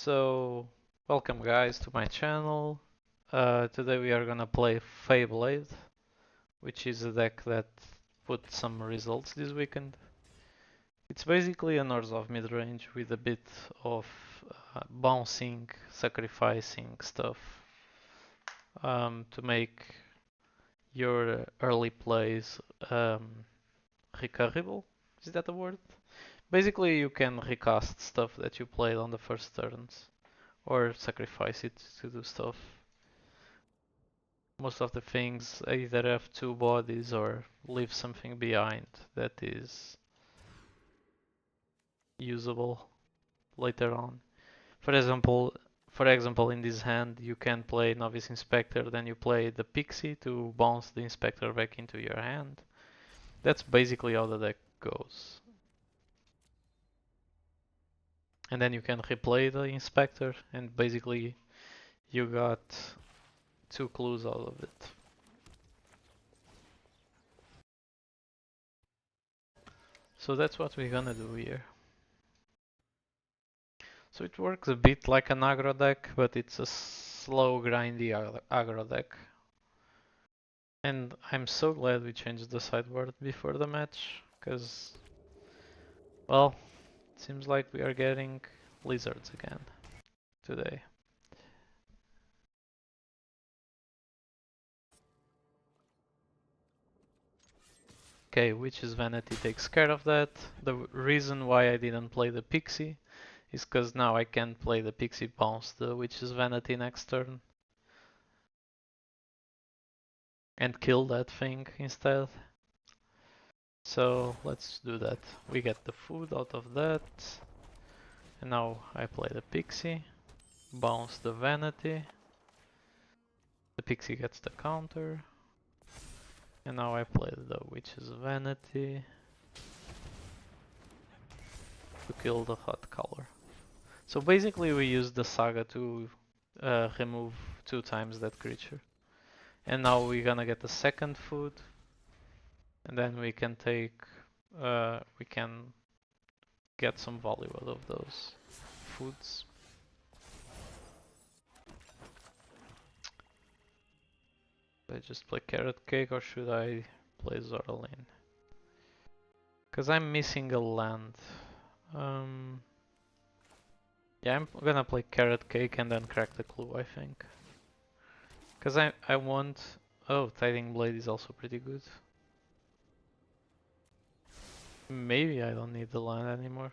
So, welcome guys to my channel. Today we are gonna play Fae Blade, which is a deck that put some results this weekend. It's basically an Orzhov mid-range with a bit of bouncing, sacrificing stuff to make your early plays recoverable. Is that a word? Basically, you can recast stuff that you played on the first turns, or sacrifice it to do stuff. Most of the things either have two bodies or leave something behind that is usable later on. For example, in this hand, you can play Novice Inspector, then you play the Pixie to bounce the Inspector back into your hand. That's basically how the deck goes. And then you can replay the Inspector, and basically you got two clues out of it. So that's what we're gonna do here. So it works a bit like an aggro deck, but it's a slow, grindy aggro deck. And I'm so glad we changed the sideboard before the match, because, well, it seems like we are getting lizards again today. Okay, Witch's Vanity takes care of that. The reason why I didn't play the Pixie is because now I can play the Pixie bounce the Witch's Vanity next turn and kill that thing instead. So let's do that. We get the food out of that. And now I play the Pixie, bounce the Vanity. The Pixie gets the counter. And now I play the Witch's Vanity to kill the hot color. So basically we use the Saga to remove 2 times that creature. And now we're gonna get the second food. And then we can take, we can get some value out of those foods. Should I just play Carrot Cake or should I play Zoralin? Because I'm missing a land. Yeah, I'm gonna play Carrot Cake and then crack the clue, I think. Because I want... Oh, Tiding Blade is also pretty good. Maybe I don't need the land anymore.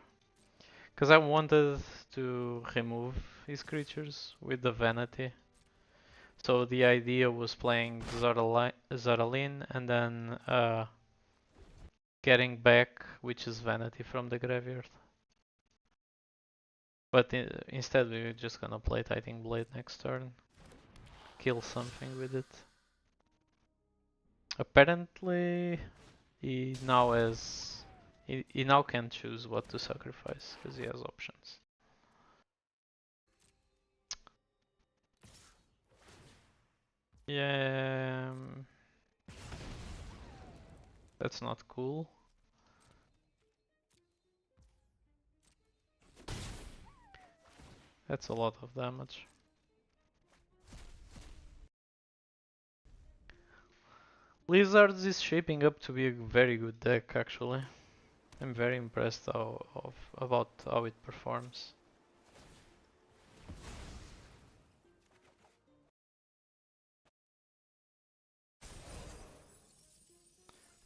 Because I wanted to remove his creatures with the Vanity. So the idea was playing Zoralin and then getting back Witch's Vanity from the graveyard. But instead we're just gonna play Tiding Blade next turn. Kill something with it. Apparently he now has... He now can choose what to sacrifice because he has options. Yeah... That's not cool. That's a lot of damage. Lizards is shaping up to be a very good deck actually. I'm very impressed about how it performs.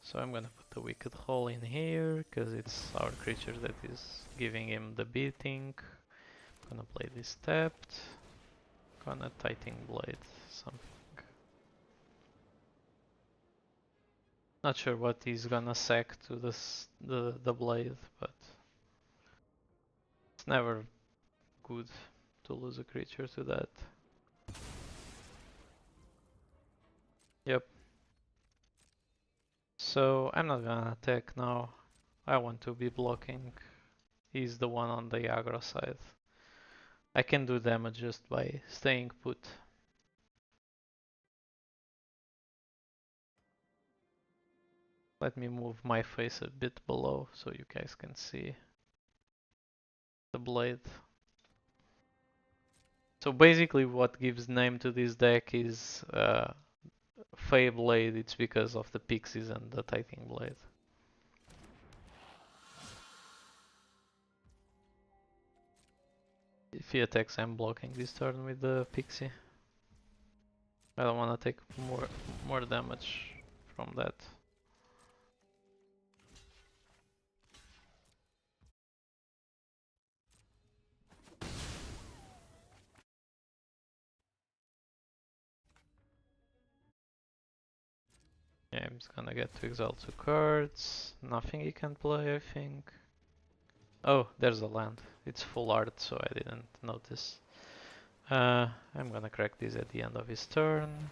So I'm gonna put the Wicked Hole in here, because it's our creature that is giving him the beating. Gonna play this tapped. Gonna Tiding Blade something. Not sure what he's gonna sack to the blade, but it's never good to lose a creature to that. Yep. So I'm not gonna attack now. I want to be blocking. He's the one on the aggro side. I can do damage just by staying put. Let me move my face a bit below so you guys can see the blade. So basically what gives name to this deck is Fae Blade. It's because of the pixies and the Titan Blade. If he attacks, I'm blocking this turn with the pixie. I don't want to take more damage from that. Yeah, I'm just gonna get to exile 2 cards. Nothing he can play, I think. Oh, there's a land. It's full art, so I didn't notice. I'm gonna crack this at the end of his turn.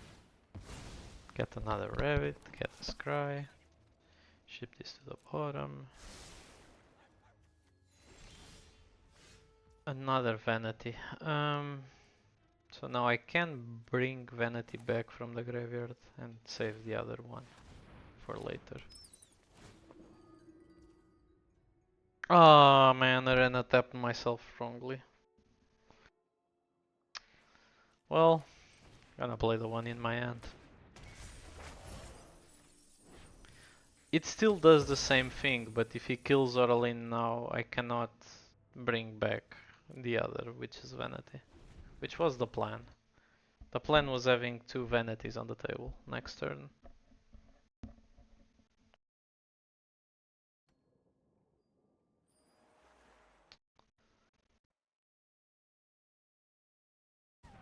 Get another rabbit, get a scry. Ship this to the bottom. Another vanity. So now I can bring vanity back from the graveyard and save the other one for later. Oh man, I ran a tapped myself wrongly. Well, gonna play the one in my hand. It still does the same thing, but if he kills Oralin now, I cannot bring back the other, which is vanity. Which was the plan. The plan was having 2 vanities on the table next turn.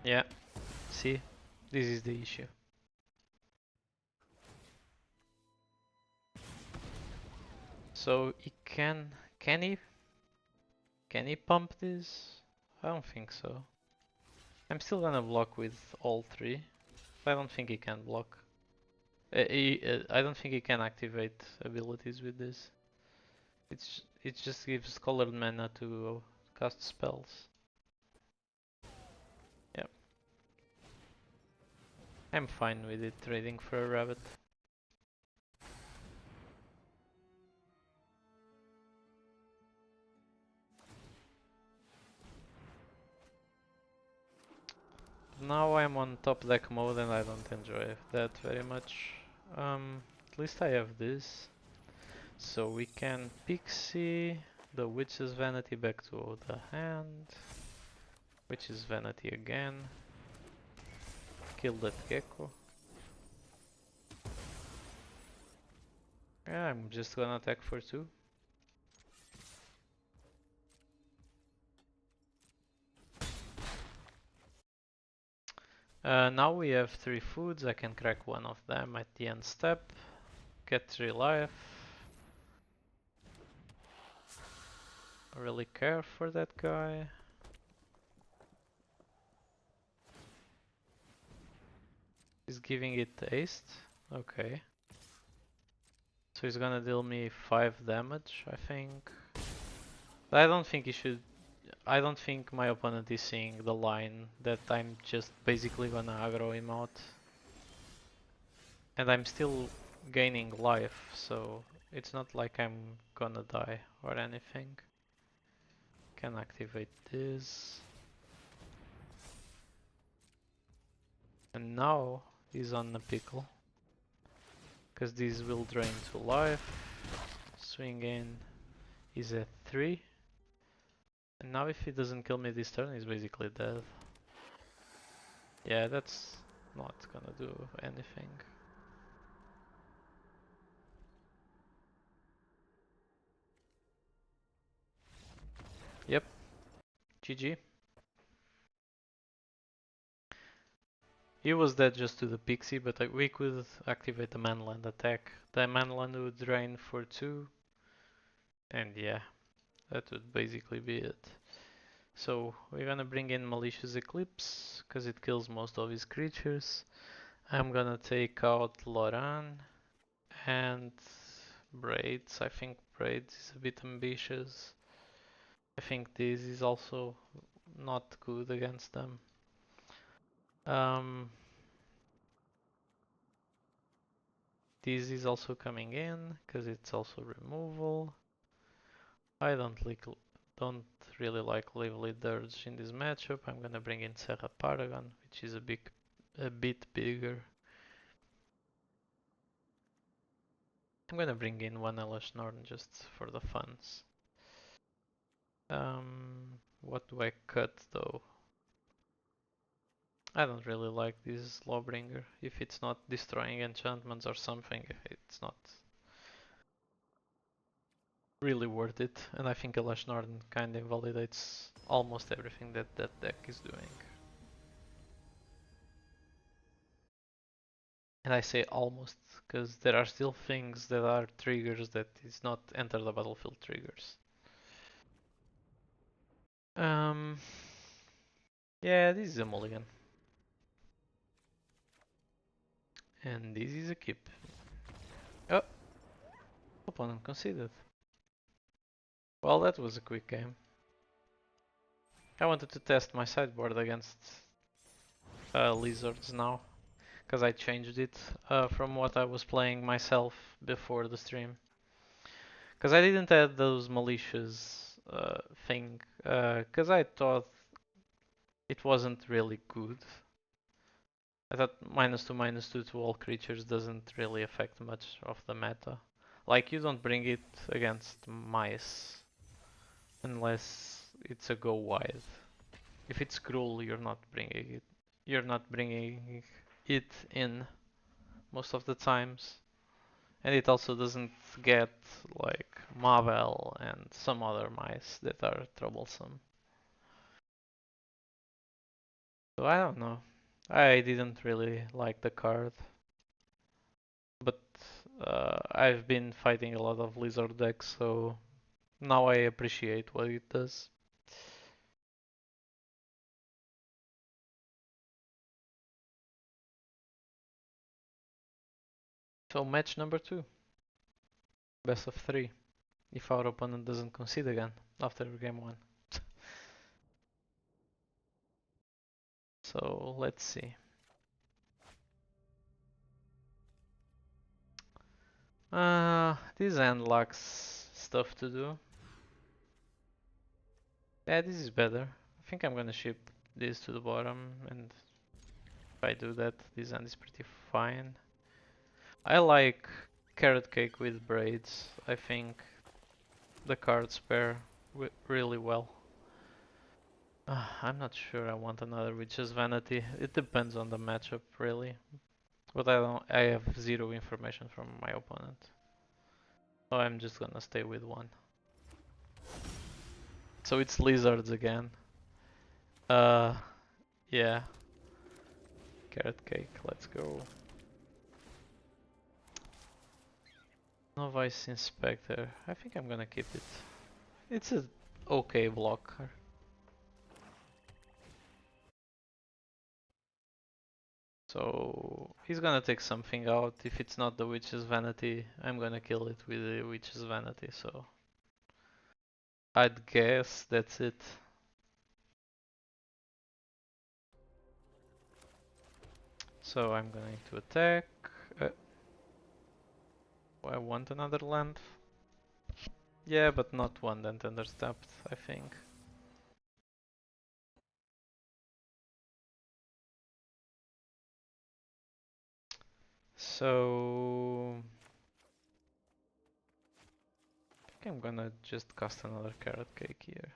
Yeah, see? This is the issue. So he can he? Can he pump this? I don't think so. I'm still gonna block with all 3. I don't think he can block. I don't think he can activate abilities with this. It just gives colored mana to cast spells. Yep. I'm fine with it trading for a rabbit. Now I'm on top deck mode and I don't enjoy that very much. At least I have this. So we can pixie the witch's vanity back to the hand. Witch's vanity again. Kill that gecko. Yeah, I'm just gonna attack for 2. Now we have 3 foods. I can crack one of them at the end step. Get 3 life. Really care for that guy. He's giving it haste. Okay. So he's gonna deal me 5 damage, I think. But I don't think he should. I don't think my opponent is seeing the line that I'm just basically gonna aggro him out. And I'm still gaining life, so it's not like I'm gonna die or anything. Can activate this. And now he's on the pickle. Because these will drain to life. Swing in. He's at 3. And now if he doesn't kill me this turn, he's basically dead. Yeah, that's not gonna do anything. Yep. GG. He was dead just to the pixie, but we could activate the manland attack. The manland would drain for 2. And yeah, that would basically be it. So we're gonna bring in Malicious Eclipse, because it kills most of his creatures. I'm gonna take out Loran and Braids. I think Braids is a bit ambitious. I think this is also not good against them. This is also coming in, because it's also removal. I don't don't really like Lively Dirge in this matchup. I'm gonna bring in Serra Paragon, which is a bit bigger. I'm gonna bring in one Elish Norn just for the funs. What do I cut though? I don't really like this Lawbringer. If it's not destroying enchantments or something, it's not really worth it. And I think Elish Norn kinda invalidates almost everything that that deck is doing. And I say almost, because there are still things that are triggers that is not enter the battlefield triggers. Um, yeah, this is a mulligan. And this is a keep. Oh, opponent conceded. Well, that was a quick game. I wanted to test my sideboard against lizards now, because I changed it from what I was playing myself before the stream. Because I didn't add those malicious thing, because I thought it wasn't really good. I thought -2/-2 to all creatures doesn't really affect much of the meta. Like you don't bring it against mice unless it's a go wide. If it's cruel, you're not bringing it. You're not bringing it in most of the times. And it also doesn't get like Mavel and some other mice that are troublesome. So I don't know. I didn't really like the card, but I've been fighting a lot of lizard decks, so now I appreciate what it does. So match number 2, best of 3, if our opponent doesn't concede again after game 1. So let's see. This end lacks stuff to do. Yeah, this is better. I think I'm gonna ship this to the bottom, and if I do that, this end is pretty fine. I like carrot cake with braids. I think the cards pair really well. I'm not sure I want another Witch's Vanity. It depends on the matchup, really. But I have zero information from my opponent. So I'm just gonna stay with one. So it's lizards again. Uh, yeah. Carrot cake, let's go. Novice Inspector. I think I'm gonna keep it. It's a okay blocker. So he's gonna take something out. If it's not the Witch's Vanity, I'm gonna kill it with the Witch's Vanity, so I'd guess that's it. So I'm going to attack. Uh, I want another land. Yeah, but not one that understepped, I think. So I think I'm gonna just cast another carrot cake here.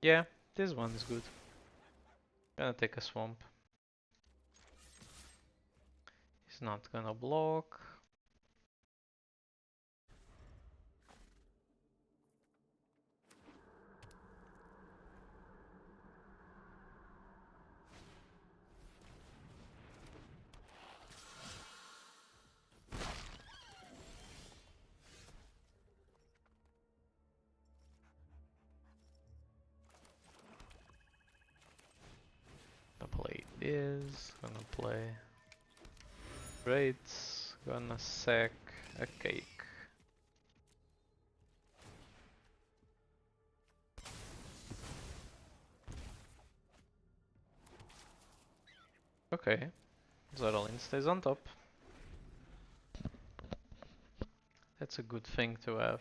Yeah, this one is good. Gonna take a swamp. He's not gonna block. Gonna play this. Gonna play braids. Gonna sack a cake. Okay, Zerolin stays on top. That's a good thing to have.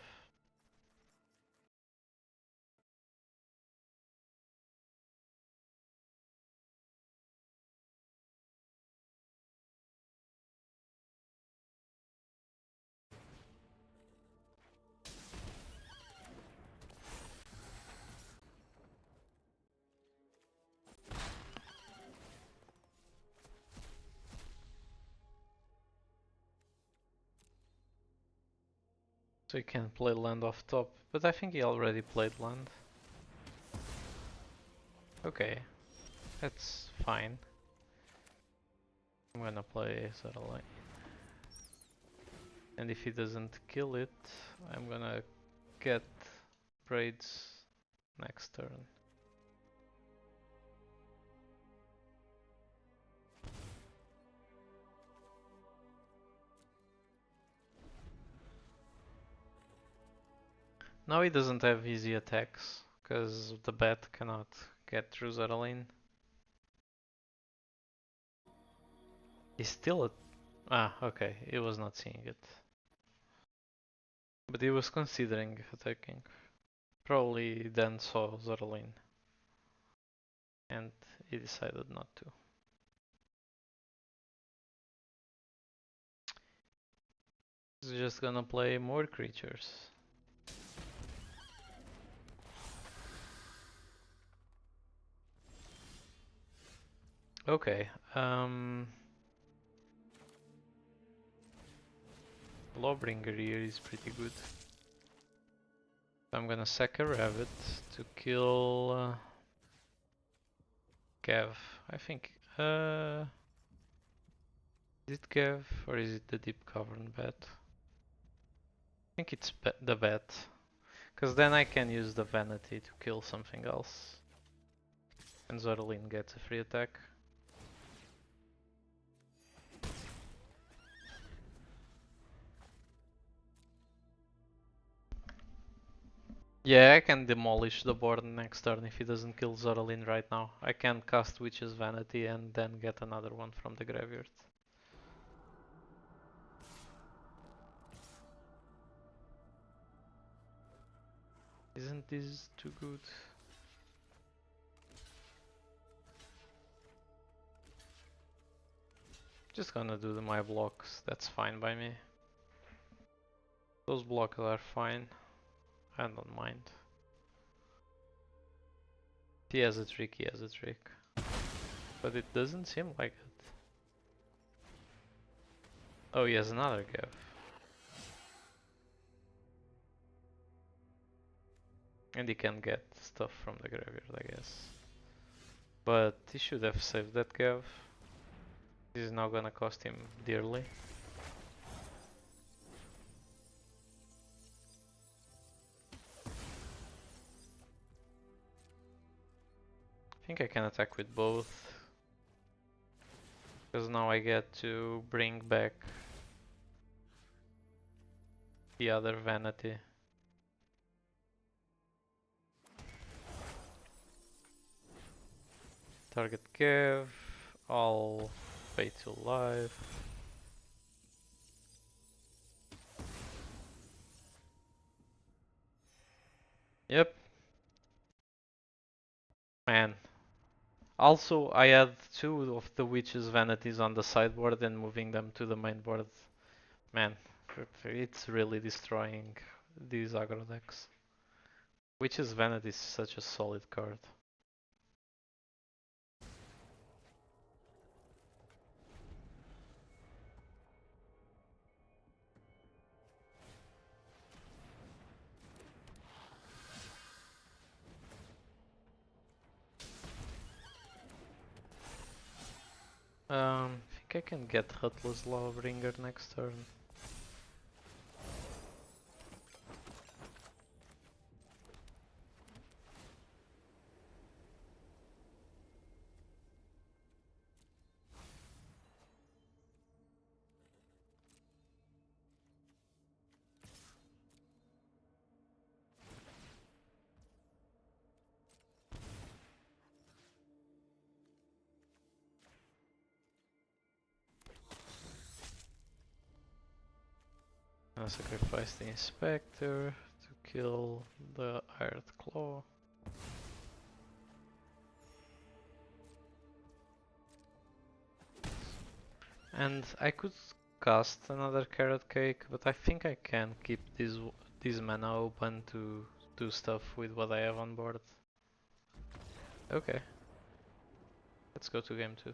So he can play land off top, but I think he already played land. Okay, that's fine. I'm gonna play satellite. And if he doesn't kill it, I'm gonna get braids next turn. Now he doesn't have easy attacks, because the bat cannot get through Zerlin. He's still at... Ah, okay, he was not seeing it. But he was considering attacking. Probably then saw Zerlin. And he decided not to. He's just gonna play more creatures. Okay, Lawbringer here is pretty good. I'm gonna sack a rabbit to kill Gav. I think. Is it Gav or is it the deep cavern bat? I think it's the bat. Because then I can use the vanity to kill something else. And Zorlin gets a free attack. Yeah, I can demolish the board next turn if he doesn't kill Zorlin right now. I can cast Witch's Vanity and then get another one from the graveyard. Isn't this too good? Just gonna do my blocks, that's fine by me. Those blocks are fine, I don't mind. If he has a trick, he has a trick. But it doesn't seem like it. Oh, he has another Gav. And he can get stuff from the graveyard, I guess. But he should have saved that Gav. This is now gonna cost him dearly. I think I can attack with both. Because now I get to bring back the other vanity. Target Gav. I'll Fate to life. Yep. Man. Also, I had two of the Witch's Vanities on the sideboard and moving them to the main board. Man, it's really destroying these aggro decks. Witch's Vanity is such a solid card. I think I can get Hutless Lawbringer next turn. gonna sacrifice the Inspector to kill the Earth Claw. And I could cast another Carrot Cake, but I think I can keep this mana open to do stuff with what I have on board. Okay. Let's go to game 2.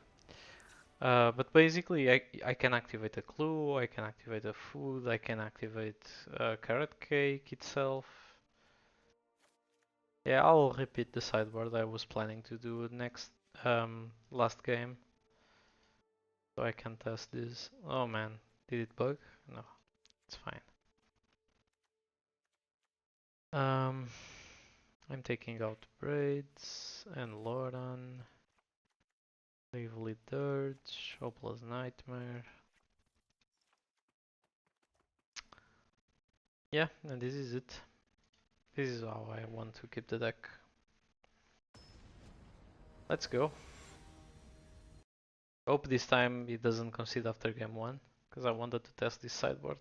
But basically I can activate a clue, I can activate a food, I can activate a carrot cake itself. Yeah, I'll repeat the sideboard I was planning to do next last game. So I can test this. Oh man, did it bug? No, it's fine. I'm taking out Braids and Loran. Lively Dirge, Hopeless Nightmare. Yeah, and this is it. This is how I want to keep the deck. Let's go. Hope this time it doesn't concede after game 1, because I wanted to test this sideboard.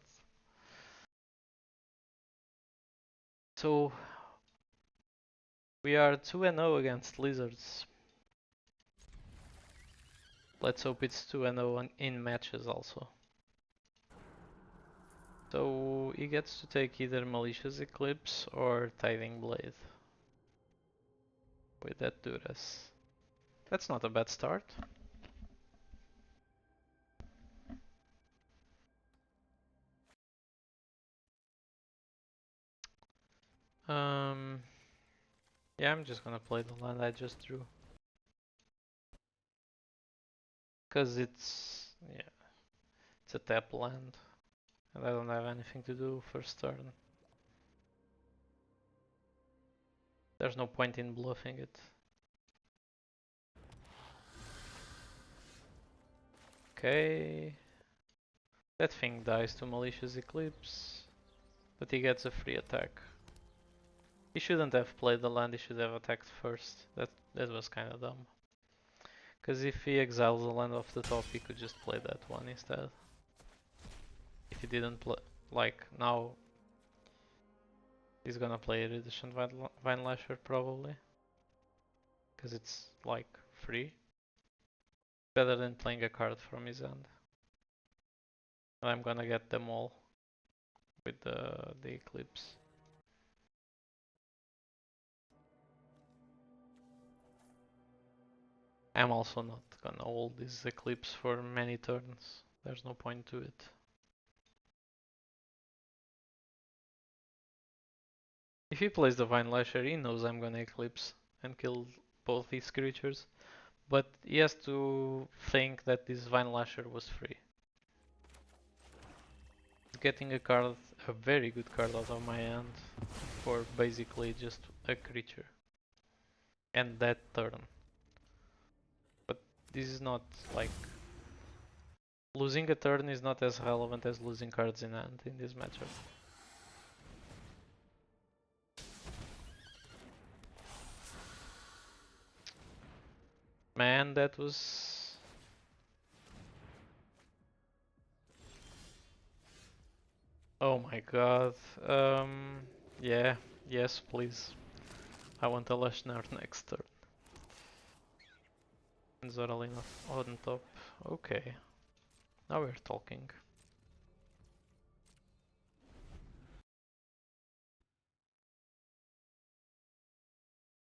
So we are 2-0 against Lizards. Let's hope it's 2-0 in matches also. So he gets to take either Malicious Eclipse or Tithing Blade with that Duras. That's not a bad start. Yeah, I'm just gonna play the land I just drew. Cause it's a tap land, and I don't have anything to do first turn. There's no point in bluffing it. Okay. That thing dies to Malicious Eclipse, but he gets a free attack. He shouldn't have played the land, he should have attacked first. That was kinda dumb. Cause if he exiles the land off the top, he could just play that one instead. If he didn't play, like now, he's gonna play Iridescent Vine Lasher probably. Cause it's like free. Better than playing a card from his hand. And I'm gonna get them all with the Eclipse. I'm also not gonna hold this Eclipse for many turns. There's no point to it. If he plays the Vine Lasher, he knows I'm gonna Eclipse and kill both these creatures. But he has to think that this Vine Lasher was free. Getting a card, a very good card out of my hand for basically just a creature. And that turn. But this is not like... Losing a turn is not as relevant as losing cards in hand in this matchup. Man, that was... Oh my god. Yeah, yes please. I want a Leshnar next turn. And Zoralina on top. Okay. Now we're talking.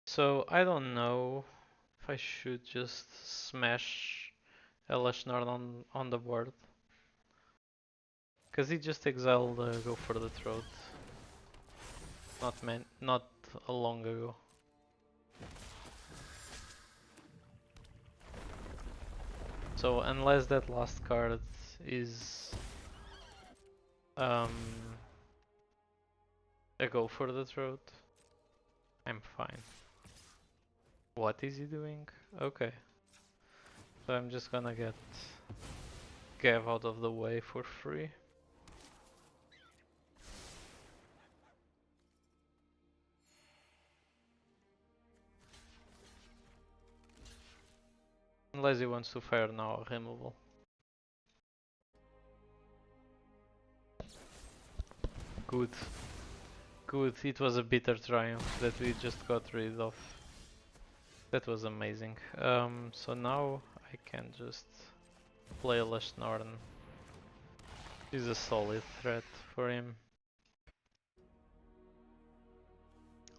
So I don't know if I should just smash a Leshnar on the board. Cause he just exiled Go for the Throat. Not long ago. So unless that last card is a Go for the Throat, I'm fine. What is he doing? Okay. So I'm just gonna get Gav out of the way for free. Unless he wants to fire now removal. Good. Good. It was a bitter triumph that we just got rid of. That was amazing. So now I can just play Lashnorn. He's a solid threat for him.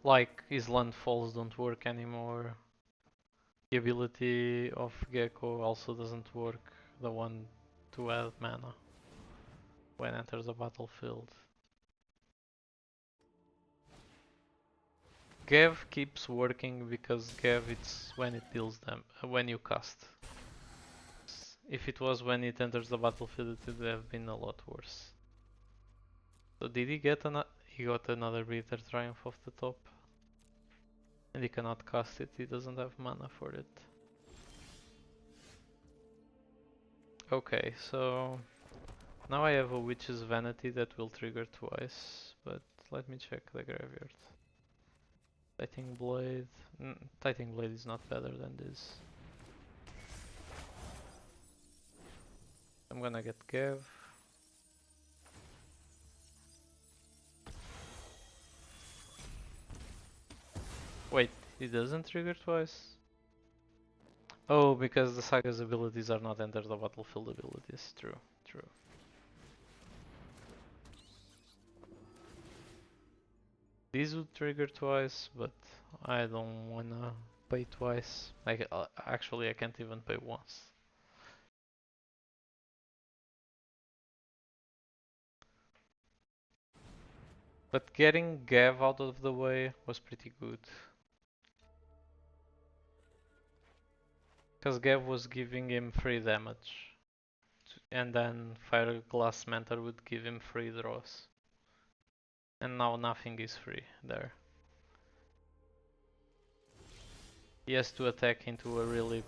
Like, his landfalls don't work anymore. The ability of Gecko also doesn't work. The one to add mana when enters the battlefield. Gav keeps working because Gav it's when it deals them when you cast. If it was when it enters the battlefield, it would have been a lot worse. So did he get he got another bitter triumph off the top? And he cannot cast it, he doesn't have mana for it. Okay, so now I have a Witch's Vanity that will trigger twice, but let me check the graveyard. Titan Blade. Titan Blade is not better than this. I'm gonna get Gav. Wait, it doesn't trigger twice? Oh, because the Saga's abilities are not enter the battlefield abilities. True, true. These would trigger twice, but I don't wanna pay twice. Like, actually I can't even pay once. But getting Gav out of the way was pretty good. Because Gav was giving him free damage. And then Fire Glass Mentor would give him free draws. And now nothing is free there. He has to attack into a really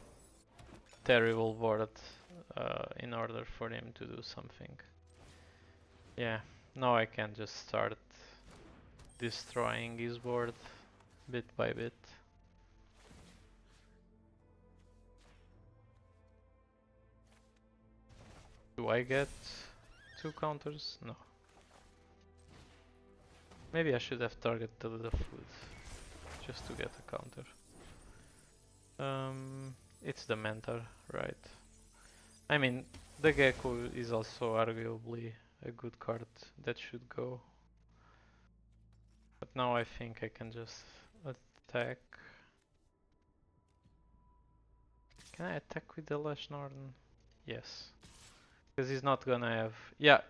terrible board in order for him to do something. Yeah, now I can just start destroying his board bit by bit. Do I get 2 counters? No. Maybe I should have targeted the food just to get a counter. It's the mentor, right? I mean, the Gecko is also arguably a good card that should go. But now I think I can just attack. Can I attack with the Lashnorn? Yes. Because he's not gonna have... Yeah,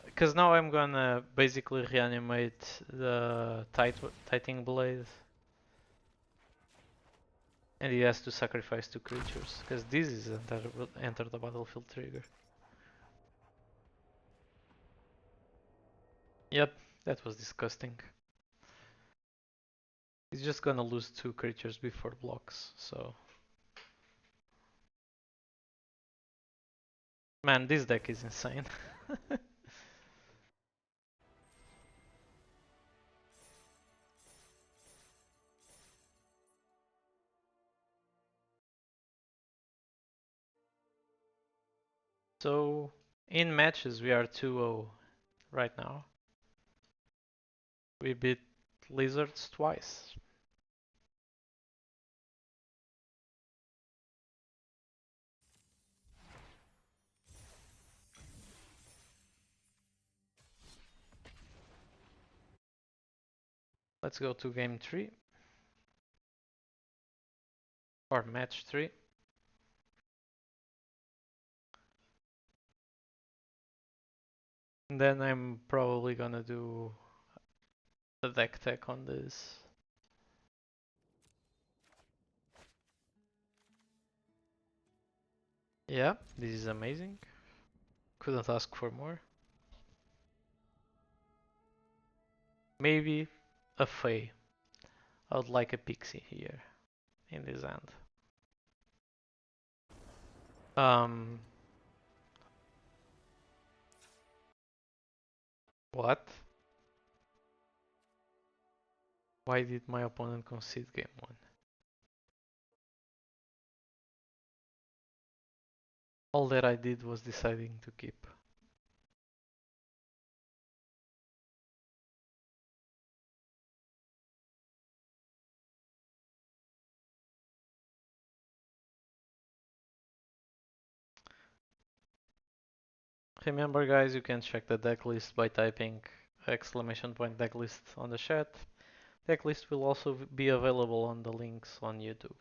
because now I'm gonna basically reanimate the Titan Blade. And he has to sacrifice 2 creatures, because this is enter the battlefield trigger. Yep, that was disgusting. He's just gonna lose 2 creatures before blocks, so... Man, this deck is insane. So, in matches we are 2-0 right now. We beat Lizards twice. Let's go to game 3. Or match 3. And then I'm probably gonna do a deck tech on this. Yeah, this is amazing. Couldn't ask for more. Maybe a Fae. I would like a Pixie here in this hand. What? Why did my opponent concede game 1? All that I did was deciding to keep. Remember guys, you can check the deck list by typing !decklist on the chat. Decklist will also be available on the links on YouTube.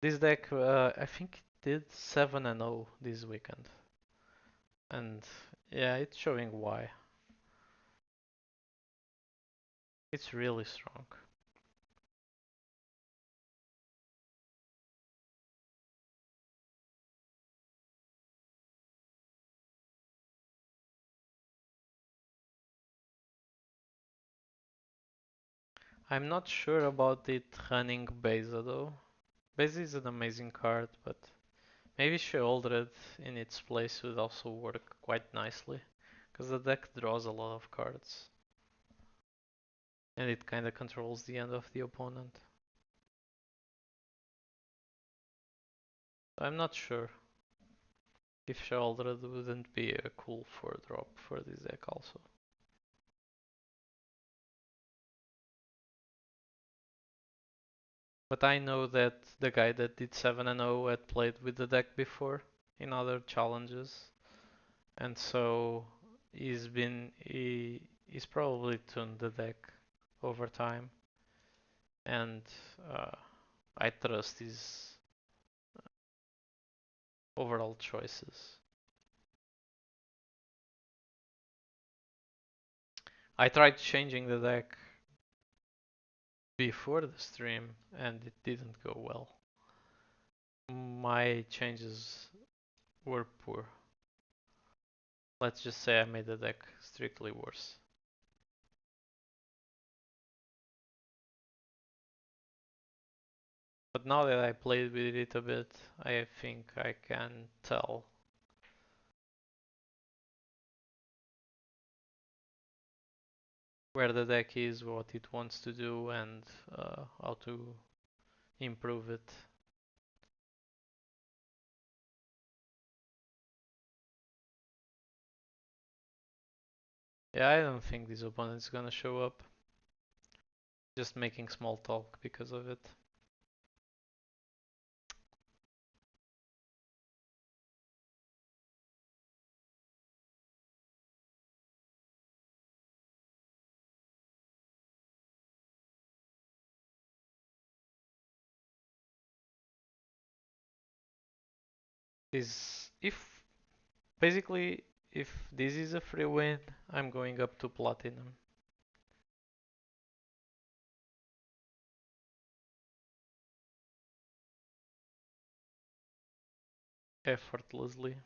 This deck, I think it did 7-0 this weekend. And yeah, it's showing why. It's really strong. I'm not sure about it running Beza though. Beza is an amazing card, but maybe Sheoldred in its place would also work quite nicely. Because the deck draws a lot of cards. And it kinda controls the end of the opponent. I'm not sure if Sheoldred wouldn't be a cool 4-drop for this deck also. But I know that the guy that did 7-0 had played with the deck before in other challenges. And so he's probably tuned the deck over time. And uh, I trust his overall choices. I tried changing the deck before the stream and it didn't go well. My changes were poor. Let's just say I made the deck strictly worse. But now that I played with it a bit, I think I can tell where the deck is, what it wants to do, and how to improve it. Yeah, I don't think this opponent's gonna show up. Just making small talk because of it. Is if basically if this is a free win, I'm going up to platinum. Effortlessly.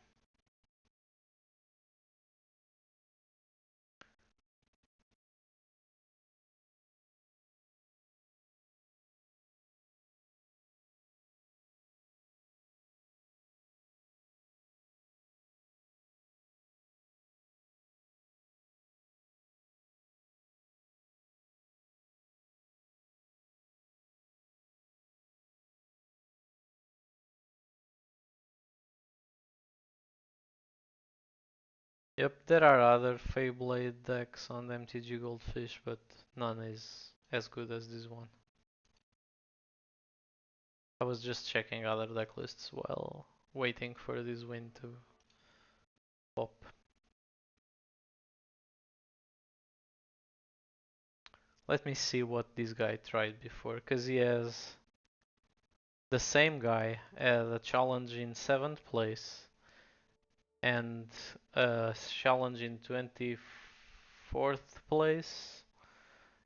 Yep, there are other Fae Blade decks on MTG Goldfish, but none is as good as this one. I was just checking other deck lists while waiting for this win to pop. Let me see what this guy tried before, because he has the same guy had a challenge in 7th place and a challenge in 24th place,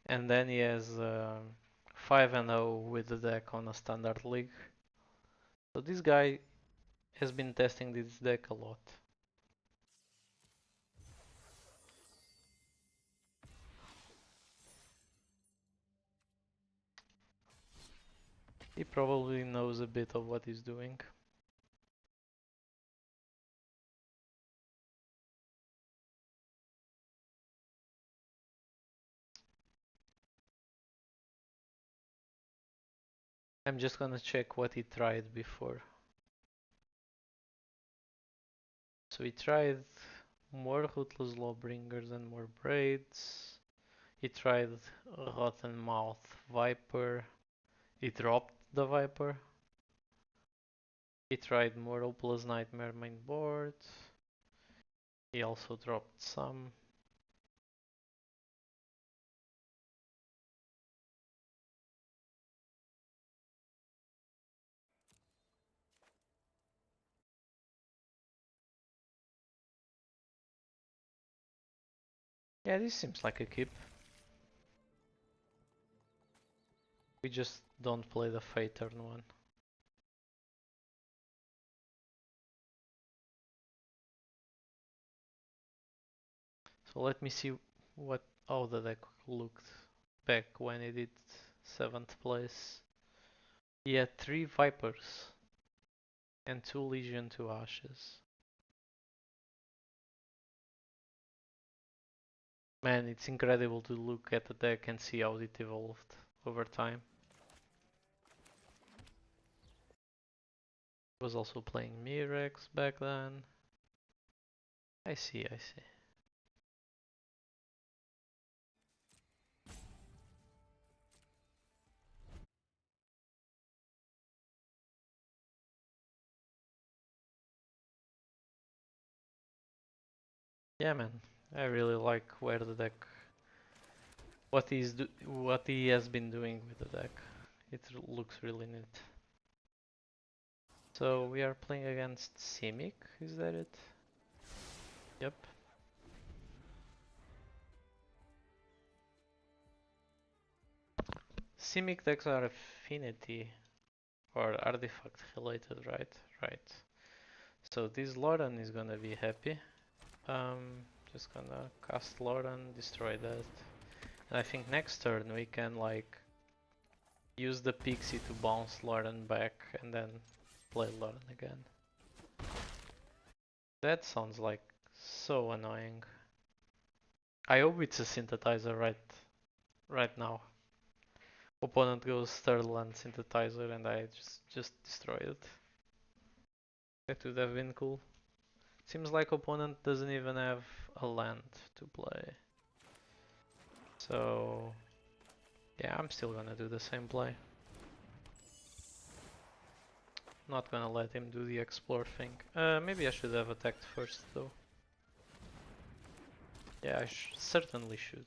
and then he has 5-0 with the deck on a standard league. So this guy has been testing this deck a lot. He probably knows a bit of what he's doing. I'm just gonna check what he tried before. So he tried more Rootless Lawbringers and more Braids. He tried Rotten Mouth Viper. He dropped the Viper. He tried more Hopeless Nightmare main board. He also dropped some. Yeah, this seems like a keep. We just don't play the Fae turn one. So let me see how the deck looked back when it did 7th place. He had 3 Vipers and 2 Legion to Ashes. Man, it's incredible to look at the deck and see how it evolved over time. Was also playing Mirex back then. I see. Yeah, man, I really like where the deck, what he has been doing with the deck. It looks really neat. So we are playing against Simic, is that it? Yep. Simic decks are affinity or artifact related, right? Right. So this Lauren is gonna be happy. Just gonna cast Lauren, destroy that. And I think next turn we can like use the Pixie to bounce Lauren back and then play Lauren again. That sounds like so annoying. I hope it's a synthesizer right now. Opponent goes third land synthesizer and I just destroy it. That would have been cool. Seems like opponent doesn't even have a land to play. So yeah, I'm still gonna do the same play. Not gonna let him do the explore thing. Maybe I should have attacked first though. Yeah, I certainly should.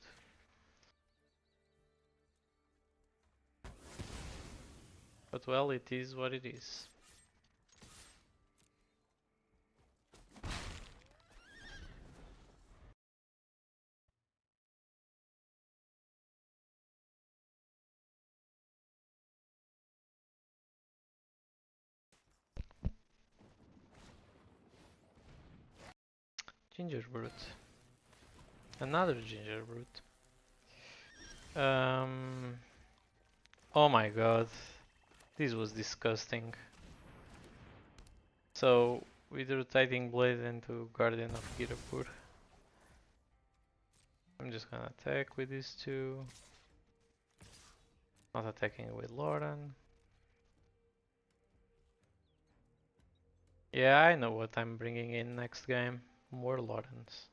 But well, it is what it is. Ginger Brute. Another Ginger Brute. Oh my god. This was disgusting. So, we drew Tidying Blade into Guardian of Girapur. I'm just gonna attack with these two. Not attacking with Lauren. Yeah, I know what I'm bringing in next game. More Laurens.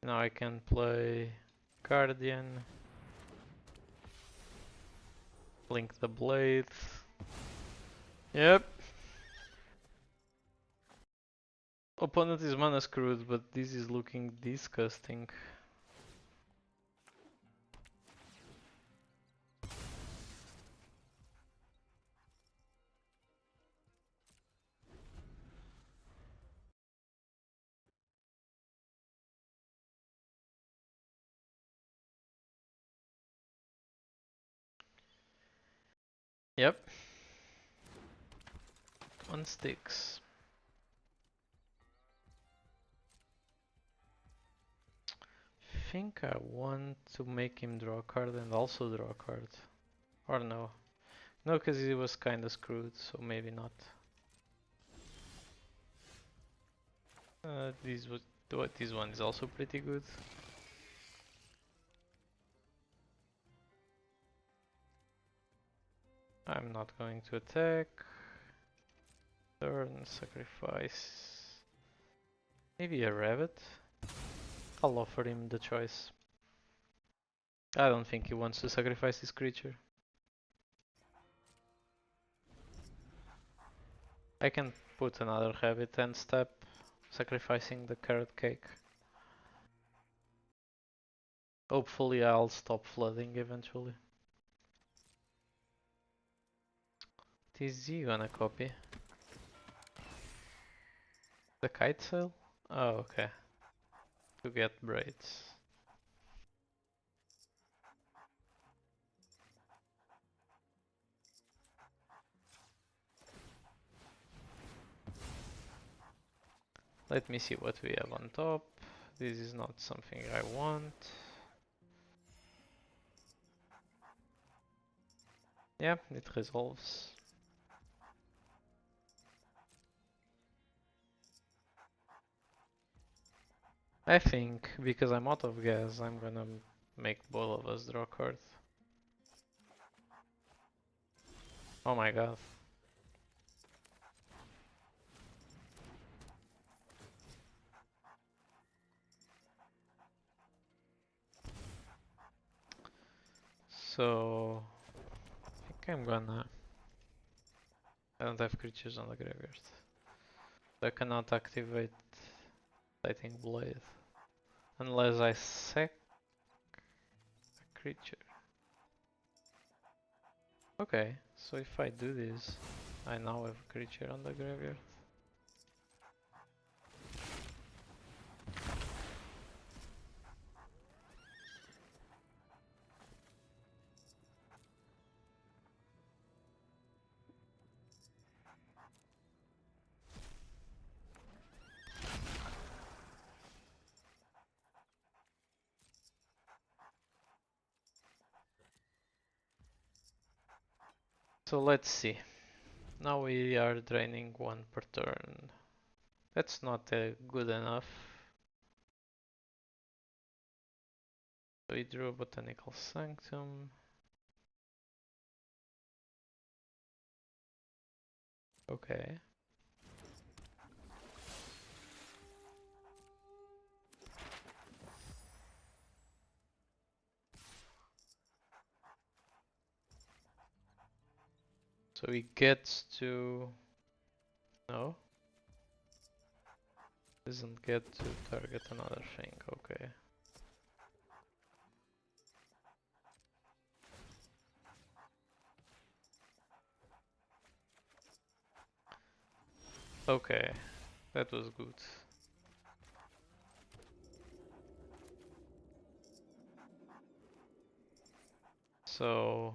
Now I can play Guardian. Blink the Blade. Yep. Opponent is mana screwed, but this is looking disgusting. Yep. One sticks. Think I want to make him draw a card and also draw a card. Or no. No, because he was kinda screwed, so maybe not. This one is also pretty good. I'm not going to attack. Turn, sacrifice. Maybe a rabbit? I'll offer him the choice. I don't think he wants to sacrifice his creature. I can put another rabbit and step, sacrificing the carrot cake. Hopefully I'll stop flooding eventually. What is he gonna copy? The kite sail? Oh, okay. To get braids. Let me see what we have on top. This is not something I want. Yeah, it resolves. I think, because I'm out of gas, I'm gonna make both of us draw cards. Oh my god. So, I think I'm gonna... I don't have creatures on the graveyard. I cannot activate Fae Blade unless I sack a creature. Okay, so if I do this, I now have a creature on the graveyard. So let's see. Now we are draining one per turn. That's not good enough. So we drew a Botanical Sanctum. Okay. So he gets to... No. Doesn't get to target another thing, okay. Okay, that was good. So,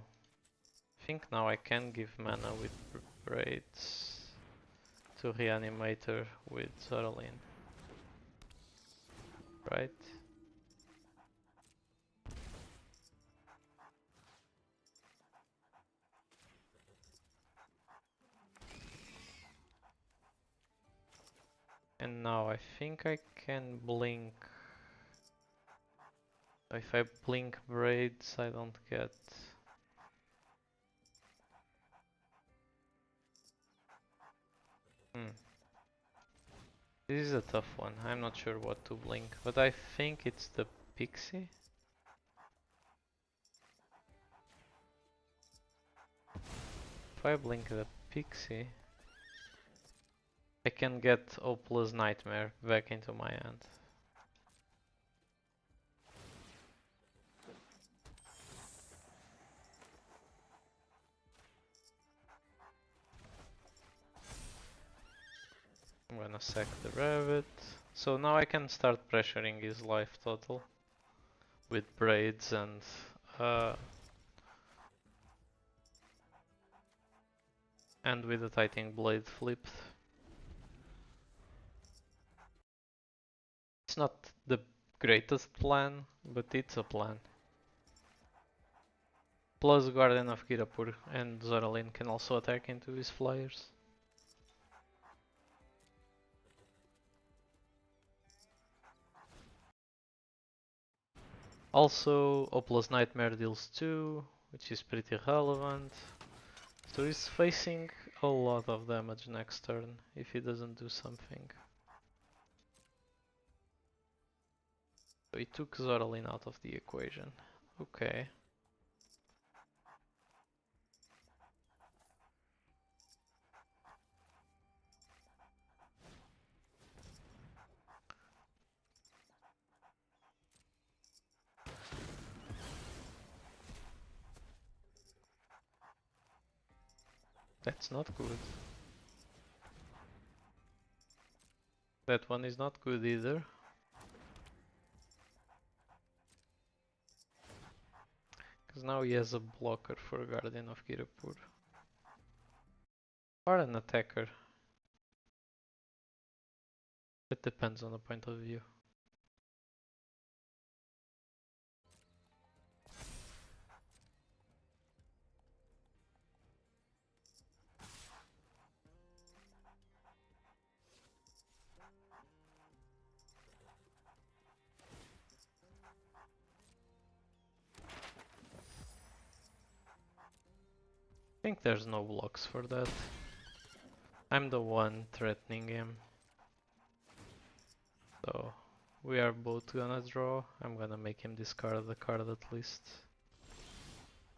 I think now I can give mana with braids to reanimate her with Zorlin. Right? And now I think I can blink. If I blink braids, I don't get... This is a tough one. I'm not sure what to blink, but I think it's the Pixie. If I blink the Pixie, I can get Hopeless Nightmare back into my hand. I'm gonna sack the rabbit. So now I can start pressuring his life total with braids and with the Titan Blade flipped. It's not the greatest plan, but it's a plan. Plus Guardian of Kirapur and Zoralin can also attack into his flyers. Also, Hopeless Nightmare deals 2, which is pretty relevant. So he's facing a lot of damage next turn if he doesn't do something. So he took Zorlin out of the equation. Okay. That's not good. That one is not good either. Because now he has a blocker for Guardian of Kirapur. Or an attacker. It depends on the point of view. I think there's no blocks for that. I'm the one threatening him. So we are both gonna draw. I'm gonna make him discard the card at least.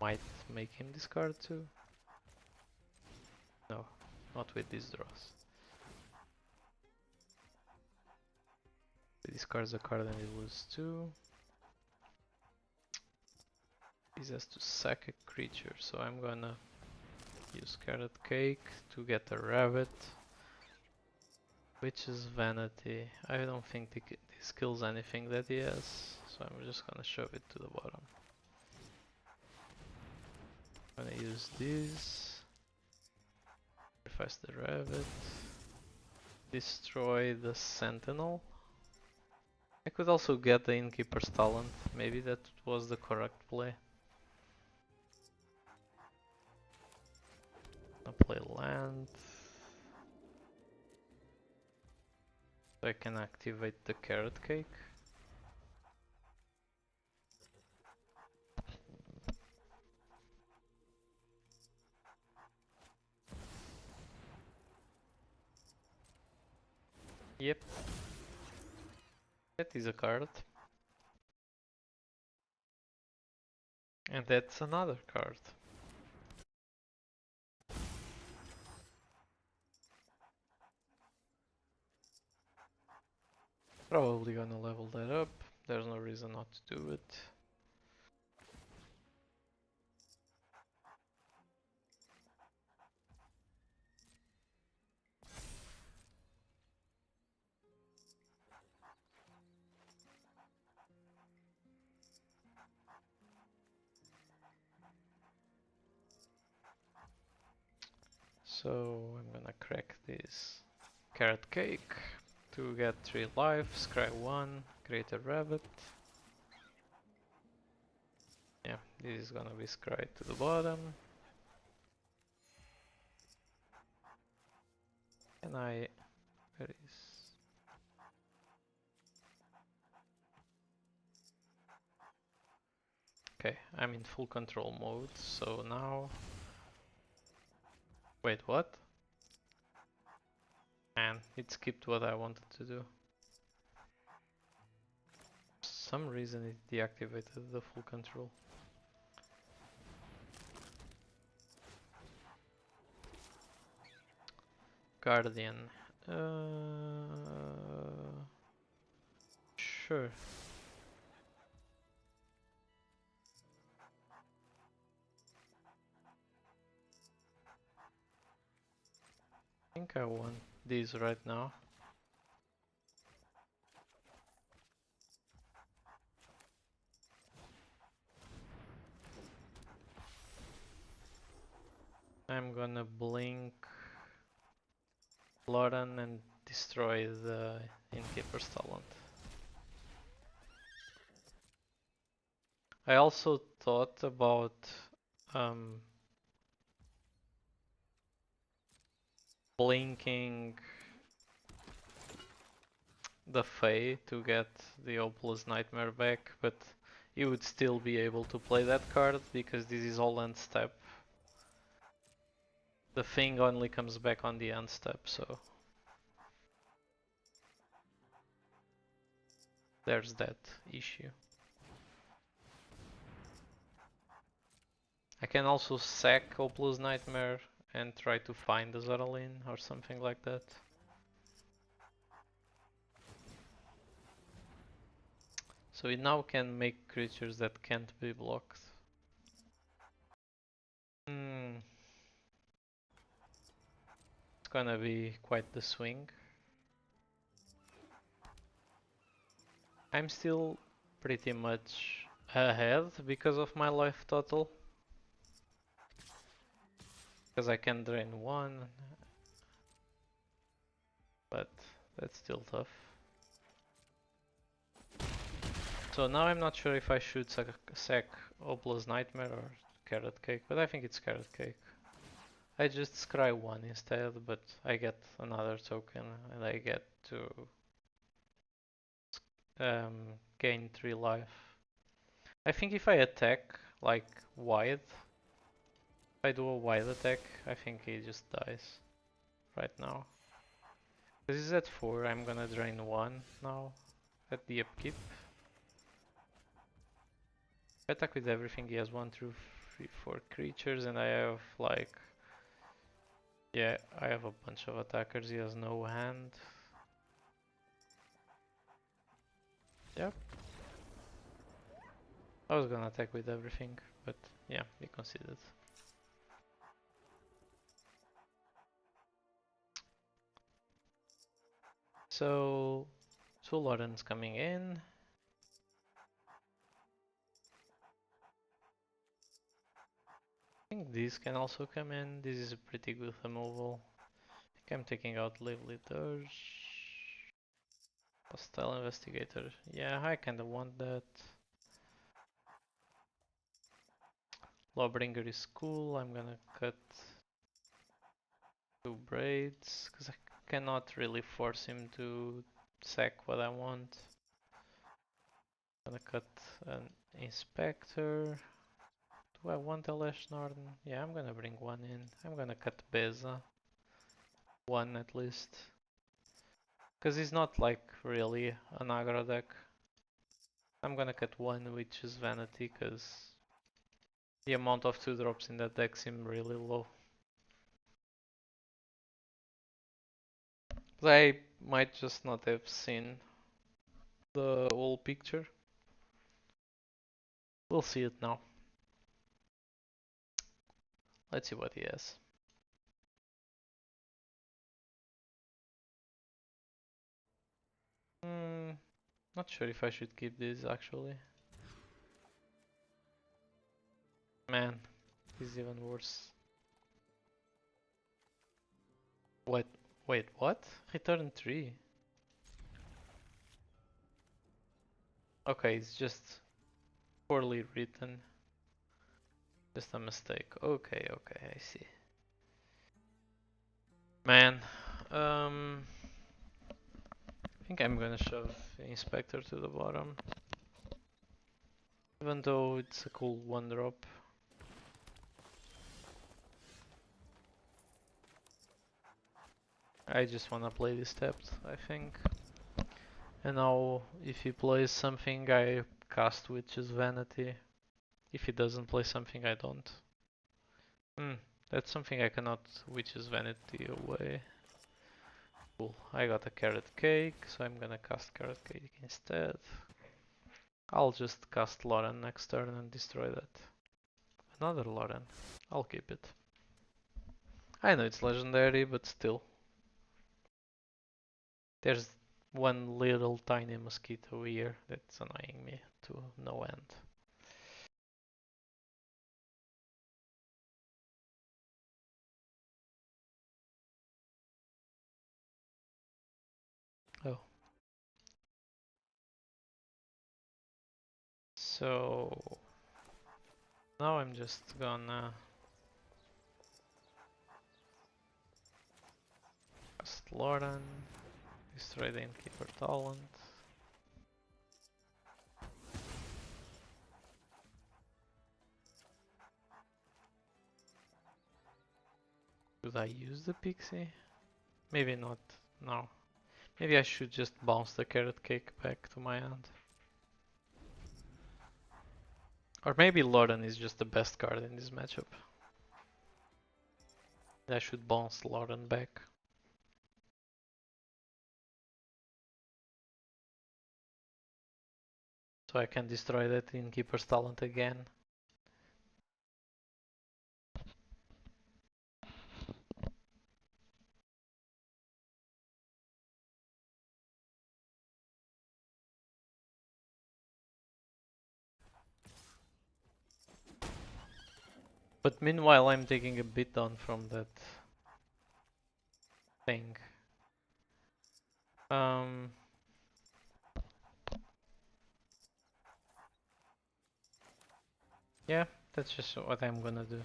Might make him discard too. No, not with these draws. He discards a card and he loses 2. He has to sack a creature, so I'm gonna use Carrot Cake to get a rabbit. Which is Vanity. I don't think this kills anything that he has, so I'm just gonna shove it to the bottom. I'm gonna use this. Sacrifice the rabbit. Destroy the Sentinel. I could also get the Innkeeper's Talent. Maybe that was the correct play. I'll play land. So I can activate the Carrot Cake. Yep. That is a card. And that's another card. Probably gonna level that up. There's no reason not to do it. So I'm gonna crack this Carrot Cake to get 3 life, scry 1, create a rabbit. Yeah, this is gonna be scried to the bottom. And where is... Okay, I'm in full control mode, so now... Wait, what? Man, it skipped what I wanted to do. For some reason it deactivated the full control. Guardian. Sure. I think I want these right now. I'm gonna blink Lauren and destroy the Innkeeper's Talent. I also thought about blinking the Fae to get the Opal's Nightmare back, but you would still be able to play that card because this is all end step. The thing only comes back on the end step, so there's that issue. I can also sack Hopeless Nightmare and try to find the Zoroline or something like that. So we now can make creatures that can't be blocked. It's gonna be quite the swing. I'm still pretty much ahead because of my life total. Because I can drain one, but that's still tough. So now I'm not sure if I should sack Hopeless Nightmare or Carrot Cake, but I think it's Carrot Cake. I just scry one instead, but I get another token and I get to gain 3 life. I think if I attack like wide, if I do a wide attack, I think he just dies right now. Because he's at 4, I'm gonna drain 1 now at the upkeep. If I attack with everything, he has 1, 2, 3, 4 creatures, and I have like... Yeah, I have a bunch of attackers, he has no hand. Yep. I was gonna attack with everything, but yeah, we conceded. So, 2 Lorens coming in. I think these can also come in. This is a pretty good removal. I think I'm taking out Lively Dirge. Hostile Investigator. Yeah, I kinda want that. Lawbringer is cool. I'm gonna cut 2 braids because I cannot really force him to sack what I want. I'm gonna cut an Inspector. Do I want a Lash Norden? Yeah, I'm gonna bring 1 in. I'm gonna cut Beza. 1 at least. Because he's not like really an aggro deck. I'm gonna cut 1 Witch's Vanity because the amount of 2 drops in that deck seem really low. I might just not have seen the whole picture. We'll see it now. Let's see what he has. Not sure if I should keep this actually. Man, this is even worse. What? Wait, what? Return 3? Okay, it's just poorly written. Just a mistake. Okay, I see. Man, I think I'm gonna shove Inspector to the bottom. Even though it's a cool 1 drop. I just wanna play this stepped, I think. And now, if he plays something, I cast Witch's Vanity. If he doesn't play something, I don't. That's something I cannot Witch's Vanity away. Cool, I got a Carrot Cake, so I'm gonna cast Carrot Cake instead. I'll just cast Lauren next turn and destroy that. Another Lauren. I'll keep it. I know it's legendary, but still. There's one little tiny mosquito here that's annoying me to no end. Oh. So now I'm just gonna cast Lauren, destroy the Innkeeper Talent. Should I use the pixie? Maybe not. No. Maybe I should just bounce the carrot cake back to my hand. Or maybe Lauren is just the best card in this matchup. I should bounce Lauren back. So I can destroy that Innkeeper's talent again. But meanwhile I'm taking a bit down from that thing. Yeah, that's just what I'm gonna do.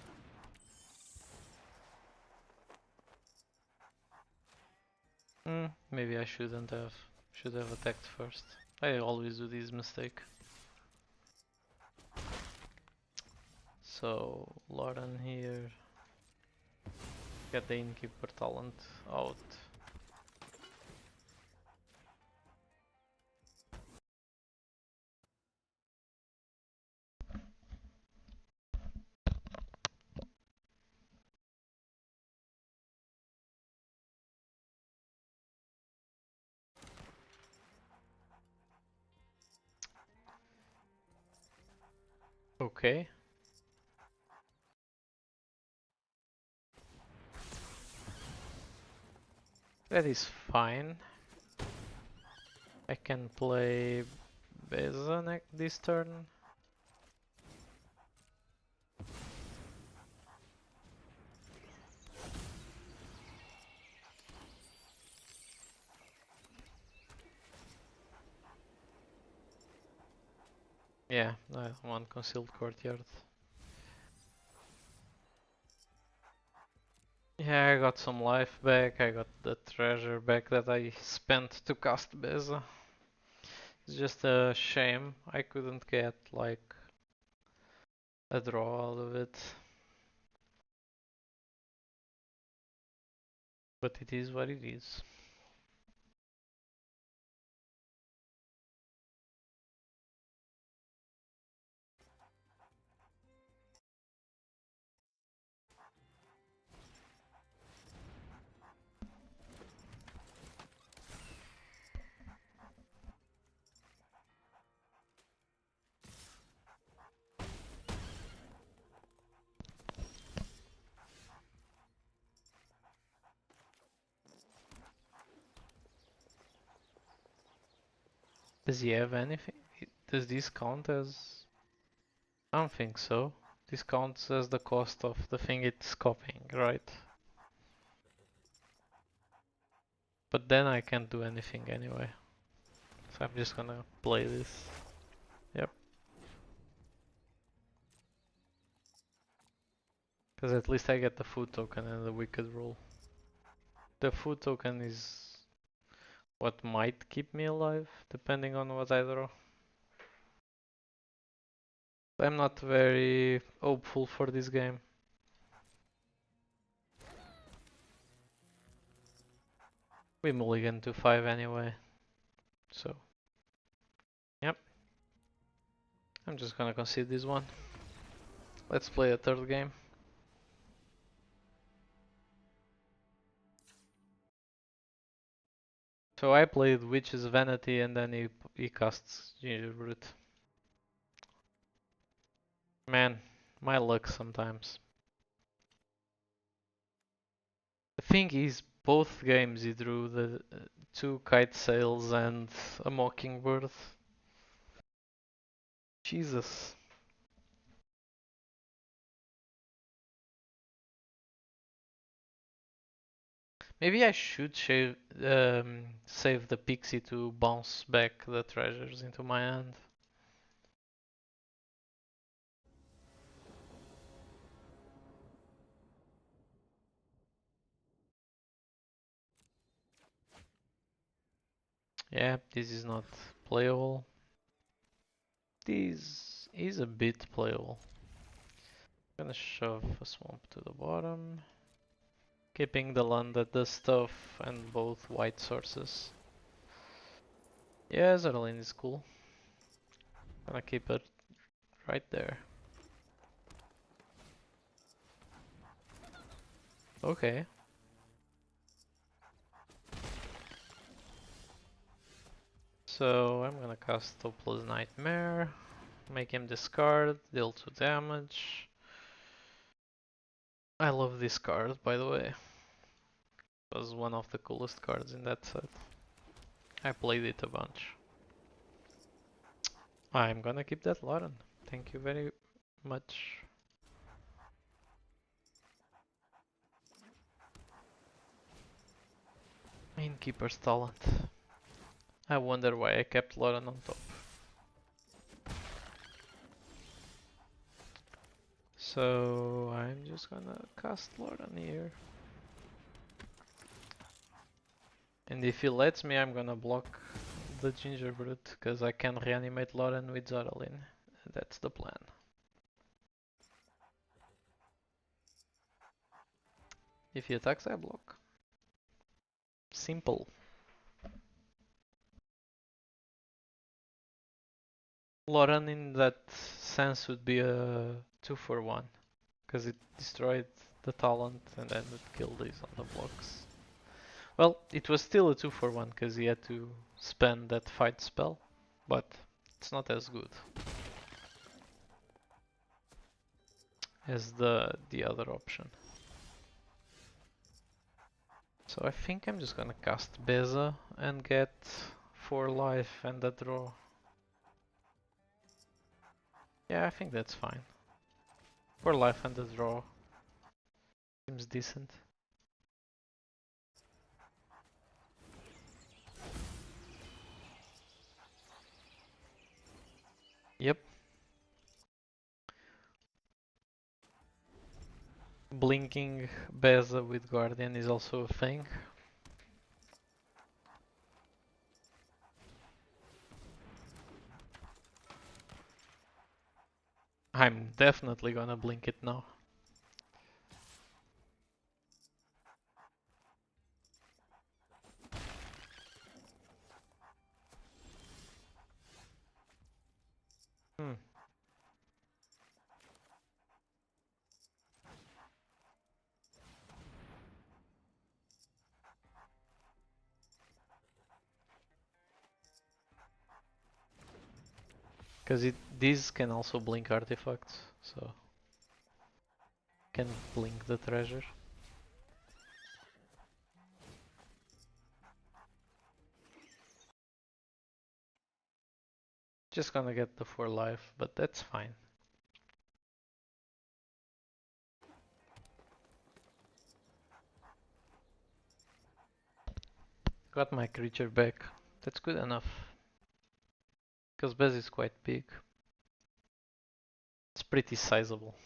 Maybe I shouldn't have. Should have attacked first. I always do this mistake. So, Lauren here. Get the Innkeeper talent out. Okay. That is fine. I can play Beza this turn. Yeah, I want Concealed Courtyard. Yeah, I got some life back, I got the treasure back that I spent to cast Beza. It's just a shame I couldn't get like a draw out of it. But it is what it is. Does he have anything? Does this count as... I don't think so. This counts as the cost of the thing it's copying, right? But then I can't do anything anyway. So I'm just gonna play this. Yep. Because at least I get the food token and the wicked roll. The food token is what might keep me alive, depending on what I draw. I'm not very hopeful for this game. We mulligan to 5 anyway, so yep. I'm just gonna concede this one. Let's play a third game. So I played Witch's Vanity and then he casts Gingerroot. Man, my luck sometimes. The thing is, both games he drew the 2 kite sails and a mockingbird. Jesus. Maybe I should save the pixie to bounce back the treasures into my hand. Yeah, this is not playable. This is a bit playable. I'm gonna shove a swamp to the bottom. Keeping the land that does stuff and both white sources. Yeah, Zerlin is cool. Gonna keep it right there. Okay. So I'm gonna cast Topla's Nightmare, make him discard, deal 2 damage. I love this card, by the way. It was one of the coolest cards in that set. I played it a bunch. I'm gonna keep that Lauren. Thank you very much. Innkeeper's Talent. I wonder why I kept Lauren on top. So I'm just gonna cast Lauren here. And if he lets me, I'm gonna block the Gingerbread, because I can reanimate Lauren with Zoralin. That's the plan. If he attacks, I block. Simple. Lauren in that sense would be a 2-for-1, because it destroyed the talent and then would kill these on the blocks. Well, it was still a 2-for-1 because he had to spend that fight spell, but it's not as good as the other option. So I think I'm just gonna cast Beza and get 4 life and a draw. Yeah, I think that's fine. 4 life and a draw seems decent. Yep. Blinking Beza with Guardian is also a thing. I'm definitely gonna blink it now. Hmm. Because these can also blink artifacts, so can blink the treasure. Just gonna get the 4 life, but that's fine. Got my creature back. That's good enough. Because Bez is quite big. It's pretty sizable.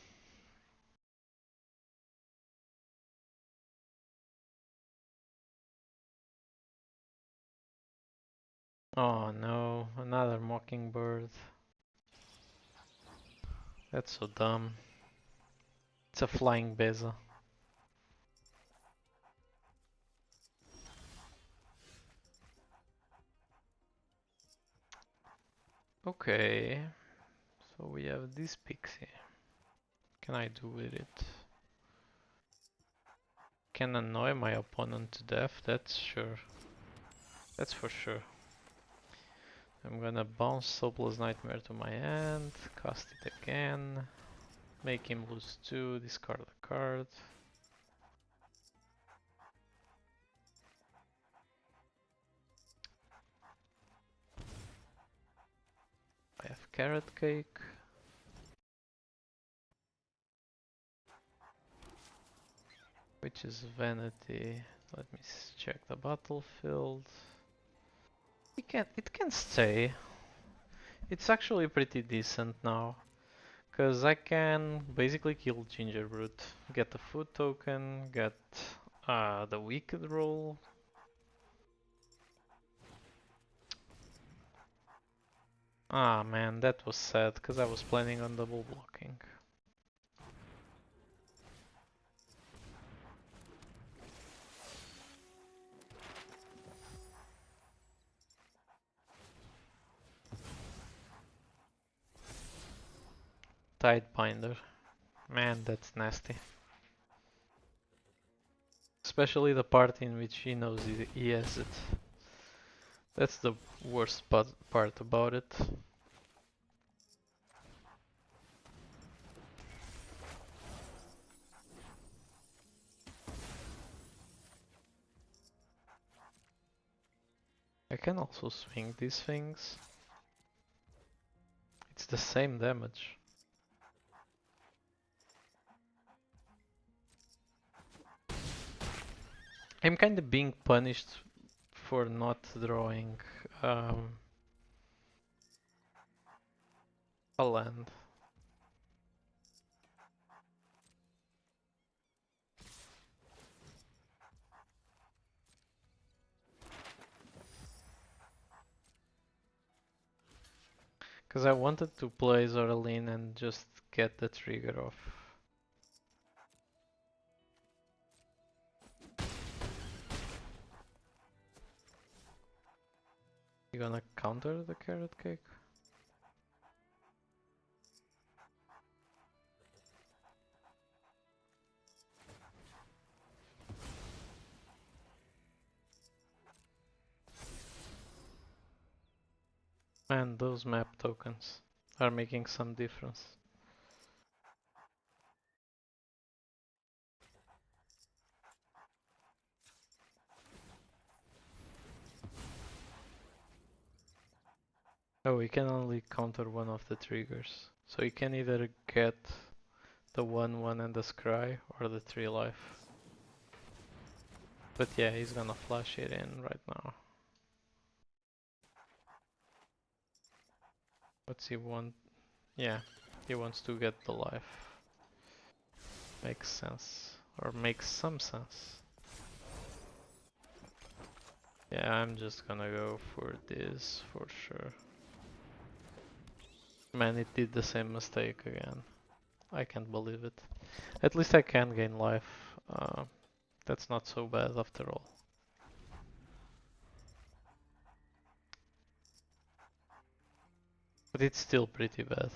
Oh no, another mockingbird. That's so dumb. It's a flying Beza. Okay, so we have this pixie. Can I do with it? Can annoy my opponent to death, that's sure. That's for sure. I'm gonna bounce Soulblast Nightmare to my hand, cast it again, make him lose 2, discard a card. I have Carrot Cake. Which is Vanity. Let me check the battlefield. It can stay. It's actually pretty decent now. Cause I can basically kill Gingerbread, get the food token, get the Wicked roll. Ah man, that was sad, cause I was planning on double blocking. Tidebinder. Man, that's nasty. Especially the part in which he knows he has it. That's the worst part about it. I can also swing these things. It's the same damage. I'm kinda being punished for not drawing a land. Because I wanted to play Zoraline and just get the trigger off. You gonna counter the carrot cake? Man, those map tokens are making some difference. Oh, we can only counter one of the triggers. So you can either get the 1/1 and the scry or the 3 life. But yeah, he's gonna flash it in right now. What's he want? Yeah, he wants to get the life. Makes sense. Or makes some sense. Yeah, I'm just gonna go for this for sure. Man, it did the same mistake again. I can't believe it. At least I can gain life. That's not so bad after all. But it's still pretty bad.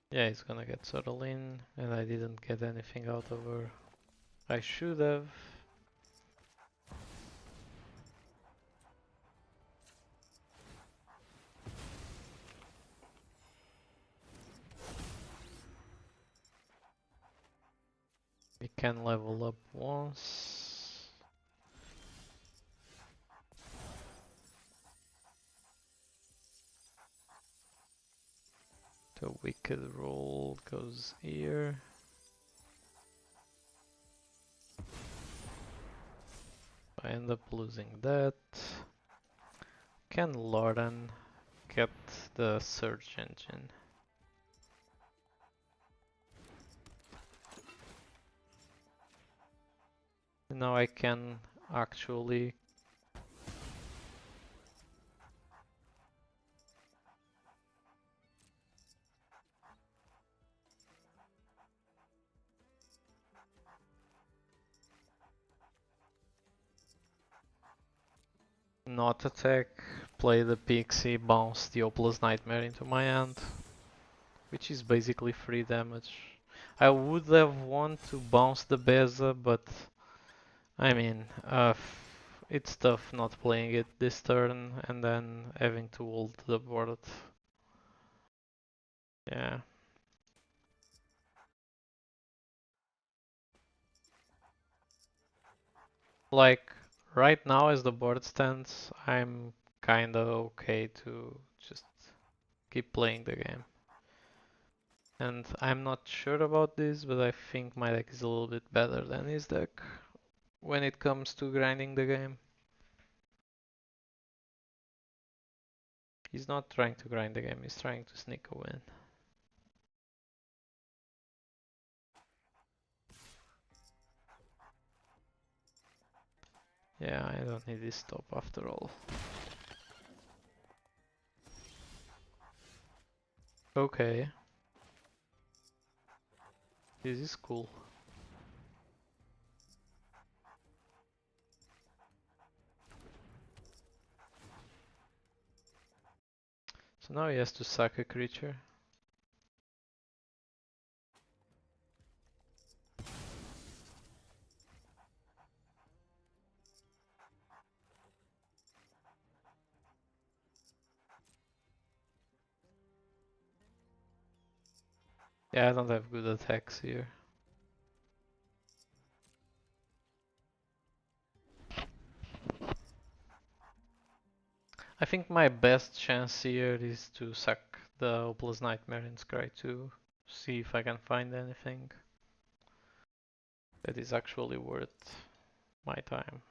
Yeah, he's gonna get Zoraline, and I didn't get anything out of her. I should have. We can level up once. The wicked roll goes here. I end up losing that. Can Lauren get the search engine? Now I can actually not attack, play the pixie, bounce the Opal's Nightmare into my hand, which is basically free damage. I would have wanted to bounce the Beza, but I mean, it's tough not playing it this turn and then having to ult the board. Yeah. Like, right now as the board stands, I'm kinda okay to just keep playing the game. And I'm not sure about this, but I think my deck is a little bit better than his deck when it comes to grinding the game. He's not trying to grind the game, he's trying to sneak a win. Yeah, I don't need this top after all. Okay. This is cool. So now he has to sack a creature. Yeah, I don't have good attacks here. I think my best chance here is to sack the Hopeless Nightmare and Scry to see if I can find anything that is actually worth my time.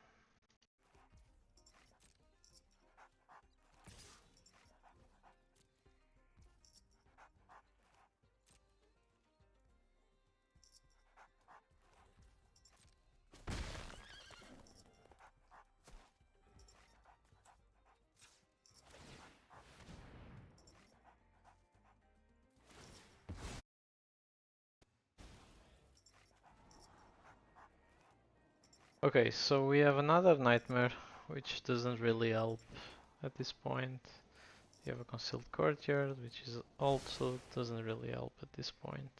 Okay, so we have another Nightmare, which doesn't really help at this point. You have a Concealed Courtyard, which is also doesn't really help at this point.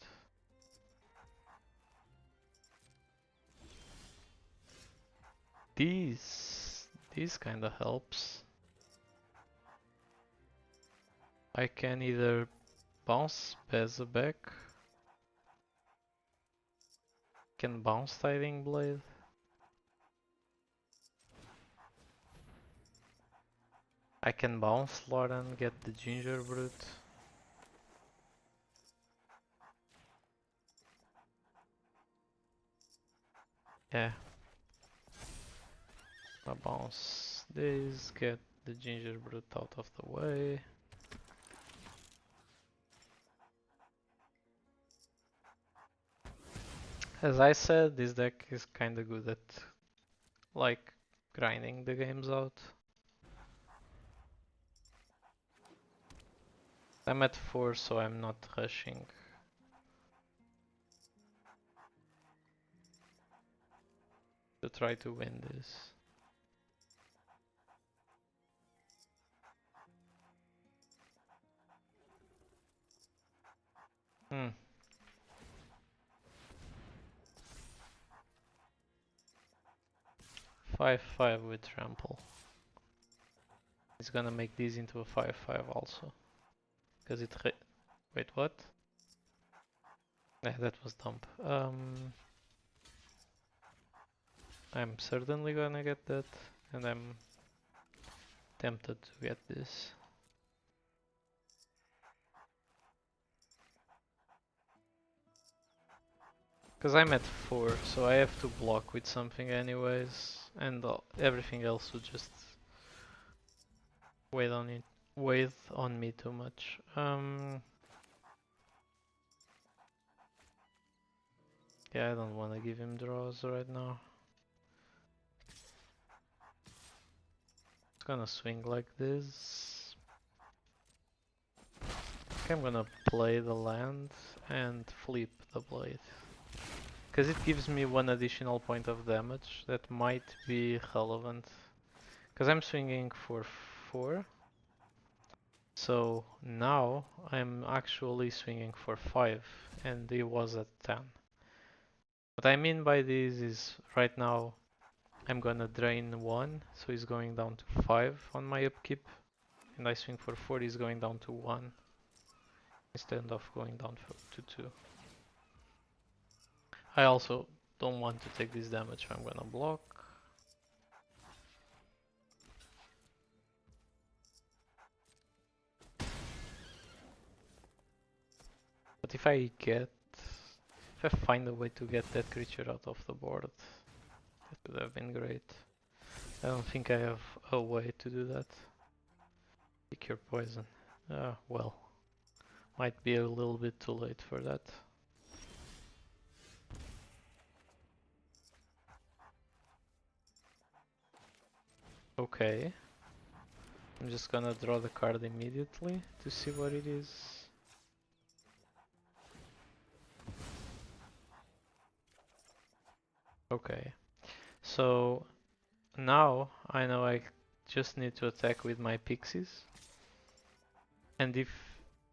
These kinda helps. I can either bounce Beza back, can bounce Tiding Blade. I can bounce Lord and get the Ginger Brute. Yeah. I bounce this, get the Ginger Brute out of the way. As I said, this deck is kinda good at like grinding the games out. I'm at 4, so I'm not rushing. To try to win this. Hmm. 5/5 with trample. It's gonna make these into a 5/5 also. Because it wait, what? Yeah, that was dumb. I'm certainly gonna get that, and I'm tempted to get this. Because I'm at 4, so I have to block with something anyways, and everything else would just weigh on me too much. Yeah, I don't want to give him draws right now. It's gonna swing like this. Okay, I'm gonna play the land and flip the blade. Because it gives me one additional point of damage that might be relevant. Because I'm swinging for 4. So now I'm actually swinging for 5 and he was at 10. What I mean by this is right now I'm gonna drain 1, so he's going down to 5 on my upkeep, and I swing for 4, he's going down to 1 instead of going down to 2. I also don't want to take this damage, so I'm gonna block. But if I find a way to get that creature out of the board, that would have been great. I don't think I have a way to do that. Pick your poison. Well, might be a little bit too late for that. Okay. I'm just gonna draw the card immediately to see what it is. Okay. So now I know I just need to attack with my pixies. And if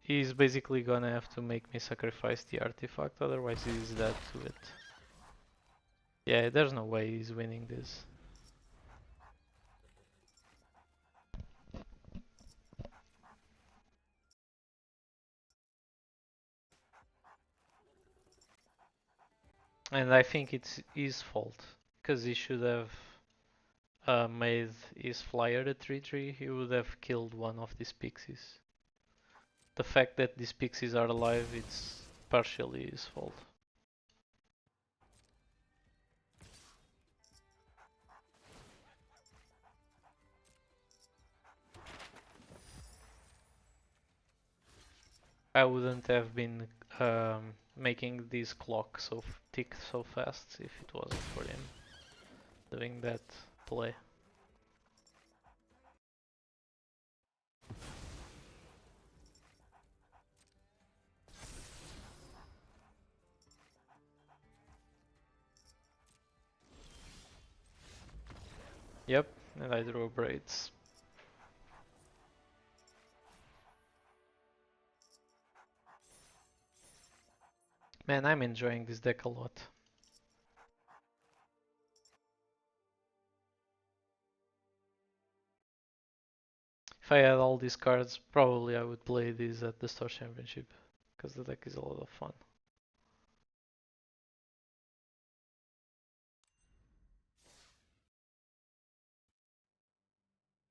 he's basically gonna have to make me sacrifice the artifact, otherwise he's dead to it. Yeah, there's no way he's winning this. And I think it's his fault, because he should have made his flyer a 3/3, he would have killed one of these pixies. The fact that these pixies are alive, it's partially his fault. I wouldn't have been making this clock so tick so fast if it wasn't for him doing that play. Yep, and I drew braids. Man, I'm enjoying this deck a lot. If I had all these cards, probably I would play these at the Star Championship, because the deck is a lot of fun.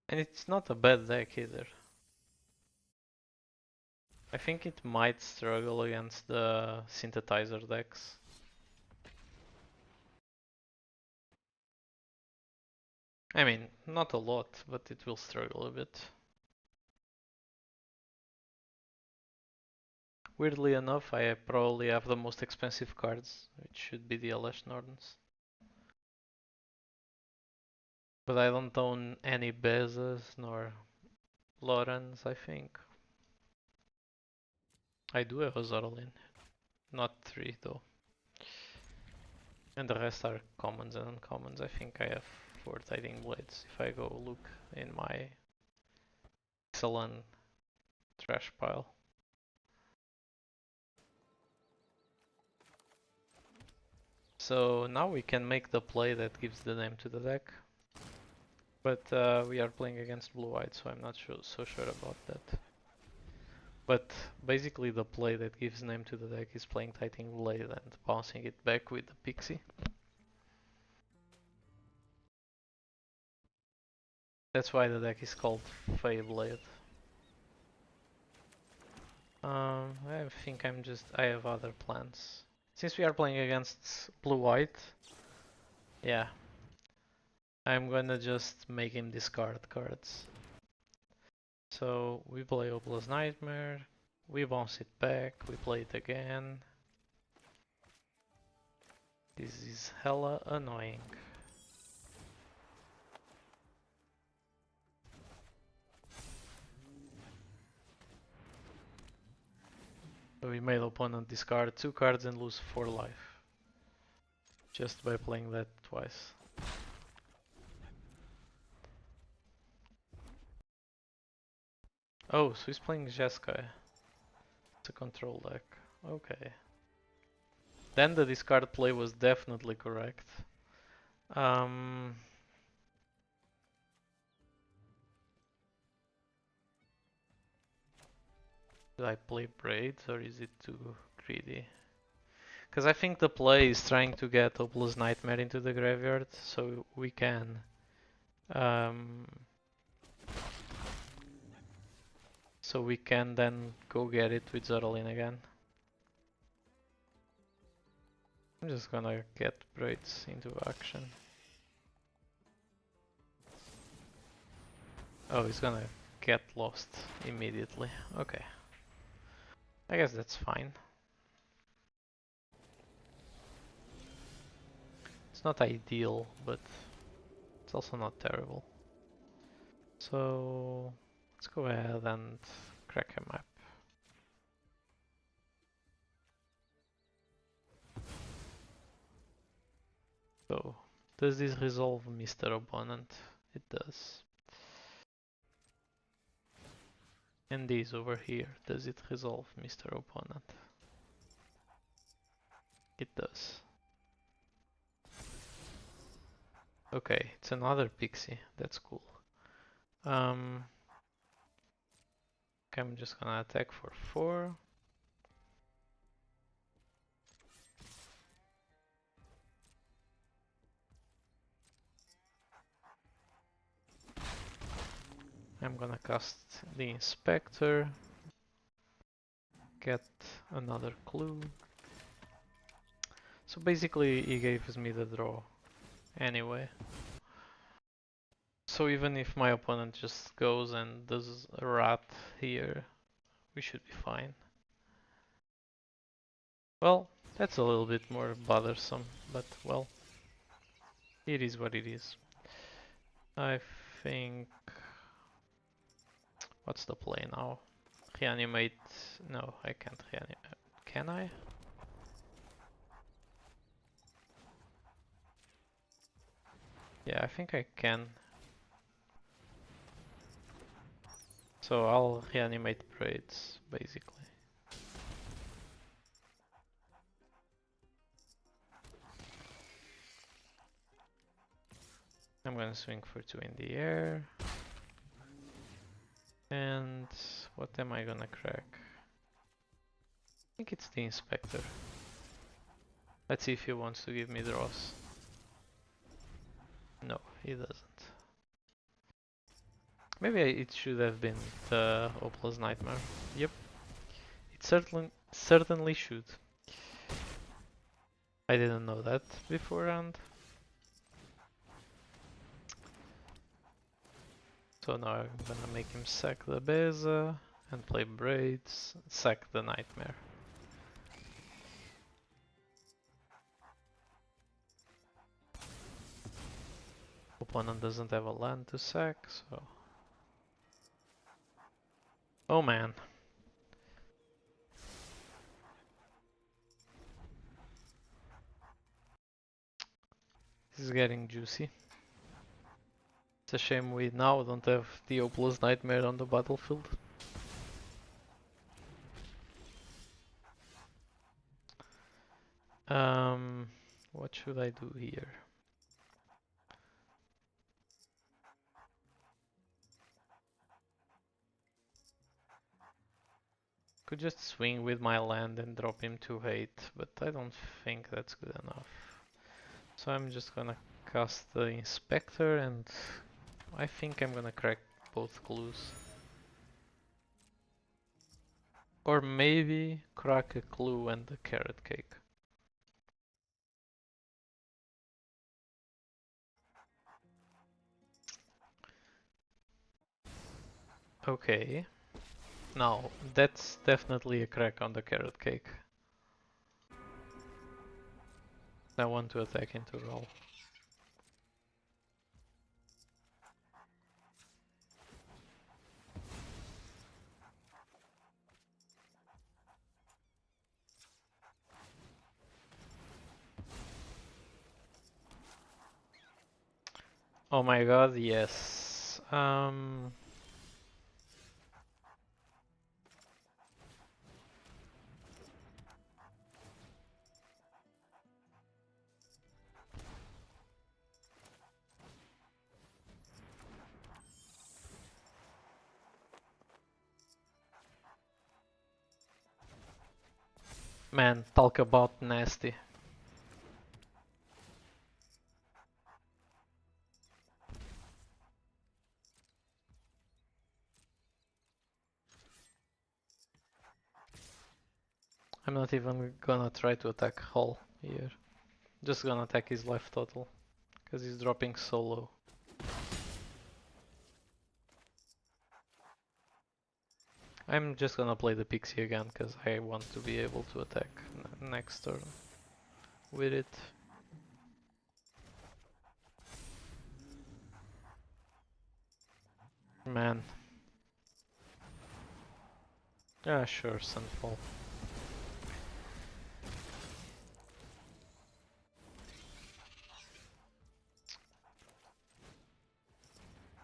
And it's not a bad deck either. I think it might struggle against the synthesizer decks. I mean, not a lot, but it will struggle a bit. Weirdly enough, I probably have the most expensive cards, which should be the Elesh Nordens. But I don't own any Bezas nor Lorens, I think. I do have a Zorlin, not 3 though. And the rest are commons and uncommons. I think I have 4 Tiding Blades if I go look in my excellent trash pile. So now we can make the play that gives the name to the deck. But we are playing against blue-white, so I'm not so sure about that. But basically the play that gives name to the deck is playing Titan Blade and bouncing it back with the Pixie. That's why the deck is called Fae Blade. I think I have other plans. Since we are playing against blue-white, yeah, I'm gonna just make him discard cards. So we play Obla's Nightmare, we bounce it back, we play it again. This is hella annoying. So we made opponent discard 2 cards and lose 4 life. Just by playing that twice. Oh, so he's playing Jeskai. It's a control deck. Okay. Then the discard play was definitely correct. Did I play Braids or is it too greedy? Because I think the play is trying to get Obla's Nightmare into the graveyard so we can then go get it with Zorlin again. I'm just gonna get Braids into action. Oh, he's gonna get lost immediately. Okay. I guess that's fine. It's not ideal, but it's also not terrible. So let's go ahead and crack a map. So, does this resolve Mr. Opponent? It does. And this over here, does it resolve Mr. Opponent? It does. Okay, it's another pixie, that's cool. Okay, I'm just gonna attack for 4. I'm gonna cast the Inspector, get another clue. So basically he gives me the draw anyway. So even if my opponent just goes and does a rat here, we should be fine. Well, that's a little bit more bothersome, but well, it is what it is. I think... What's the play now? Reanimate... No, I can't reanimate. Can I? Yeah, I think I can. So I'll reanimate braids, basically. I'm gonna swing for 2 in the air. And what am I gonna crack? I think it's the Inspector. Let's see if he wants to give me draws. No, he doesn't. Maybe it should have been the Hopeless Nightmare. Yep, it certainly should. I didn't know that beforehand. So now I'm gonna make him sack the Beza and play Braids, sack the Nightmare. Opponent doesn't have a land to sack, so... Oh man. This is getting juicy. It's a shame we now don't have the Hopeless Nightmare on the battlefield. What should I do here? Could just swing with my land and drop him to 8, but I don't think that's good enough. So I'm just gonna cast the Inspector and I think I'm gonna crack both clues. Or maybe crack a clue and the carrot cake. Okay. Now, that's definitely a crack on the carrot cake. I want to attack into roll. Oh my god, yes. Man, talk about nasty. I'm not even gonna try to attack Hull here. Just gonna attack his life total, because he's dropping so low. I'm just gonna play the Pixie again, because I want to be able to attack next turn with it. Man. Yeah, sure, Sunfall.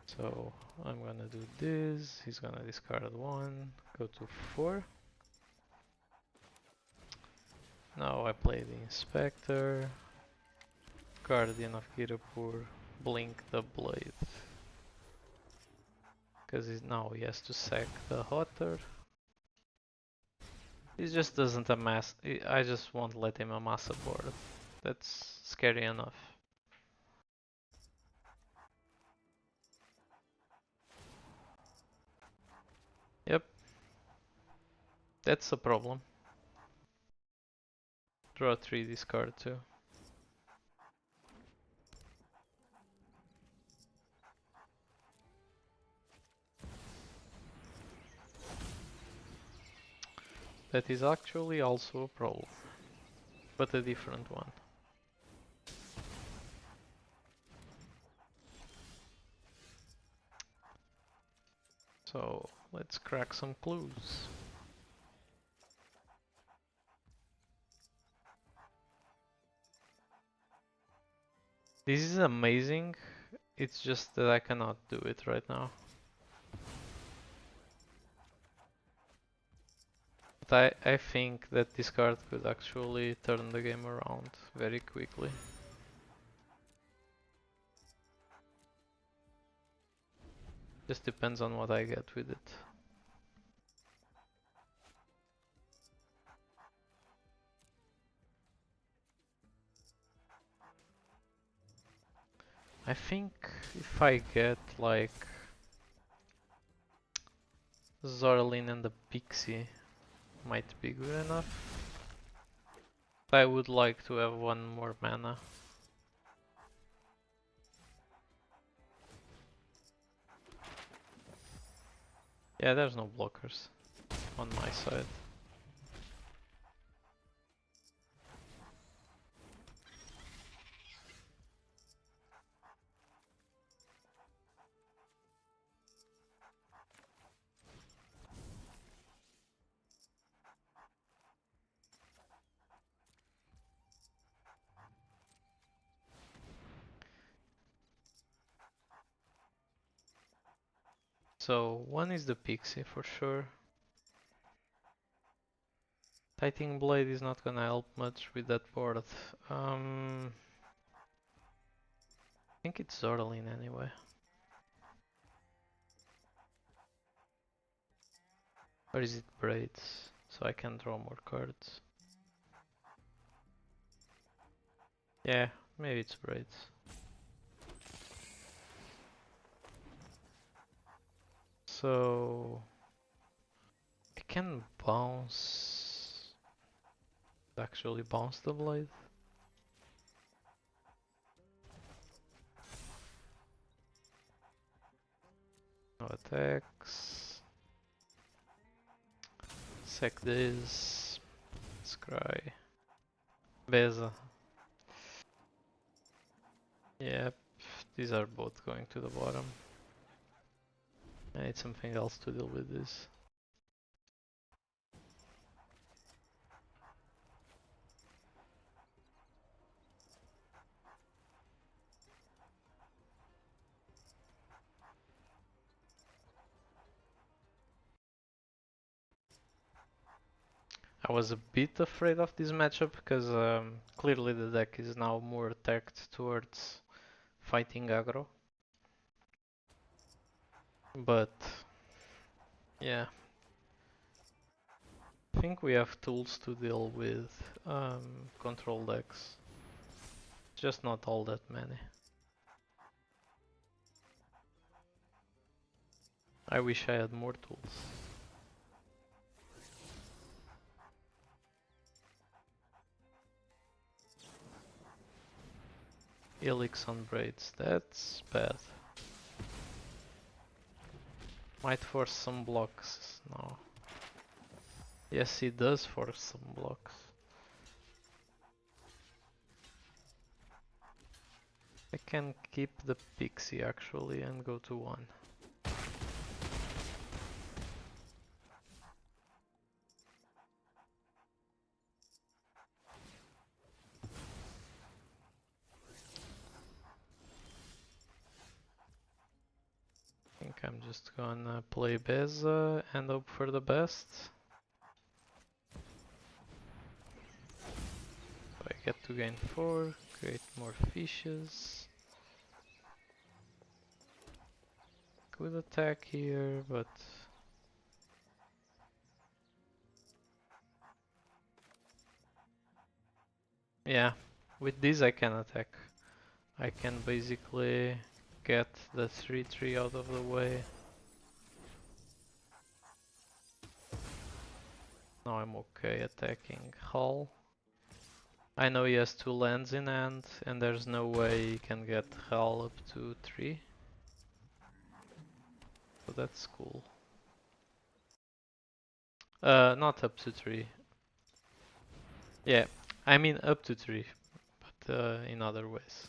So I'm gonna do this, he's gonna discard 1, go to 4. Now I play the Inspector, Guardian of Kirapur, blink the blade. Because now he has to sack the Hotter. He just doesn't amass, I just won't let him amass a board. That's scary enough. Yep. That's a problem. Draw 3, discard 2. That is actually also a problem, but a different one. So let's crack some clues. This is amazing, it's just that I cannot do it right now. But I think that this card could actually turn the game around very quickly. Just depends on what I get with it. I think if I get like Zorlin and the Pixie might be good enough. I would like to have one more mana. Yeah, there's no blockers on my side. So one is the Pixie for sure. Titan Blade is not gonna help much with that board. I think it's Zorlin anyway. Or is it Braids? So I can draw more cards. Yeah, maybe it's Braids. So I can bounce. Actually bounce the blade. No attacks. Sack this. Scry. Beza. Yep, these are both going to the bottom. I need something else to deal with this. I was a bit afraid of this matchup because clearly the deck is now more tacked towards fighting aggro. But yeah, I think we have tools to deal with control decks. Just not all that many. I wish I had more tools. Helix on Braids, that's bad. Might force some blocks now. Yes, he does force some blocks. I can keep the Pixie actually and go to 1. I'm just gonna play Beza and hope for the best. So I get to gain 4, create more fishes. Could attack here, but yeah, with this I can attack. I can basically get the 3-3 out of the way. Now I'm okay attacking Hull. I know he has 2 lands in hand, and there's no way he can get Hull up to 3. So that's cool. Not up to 3. Yeah, I mean up to 3, but in other ways.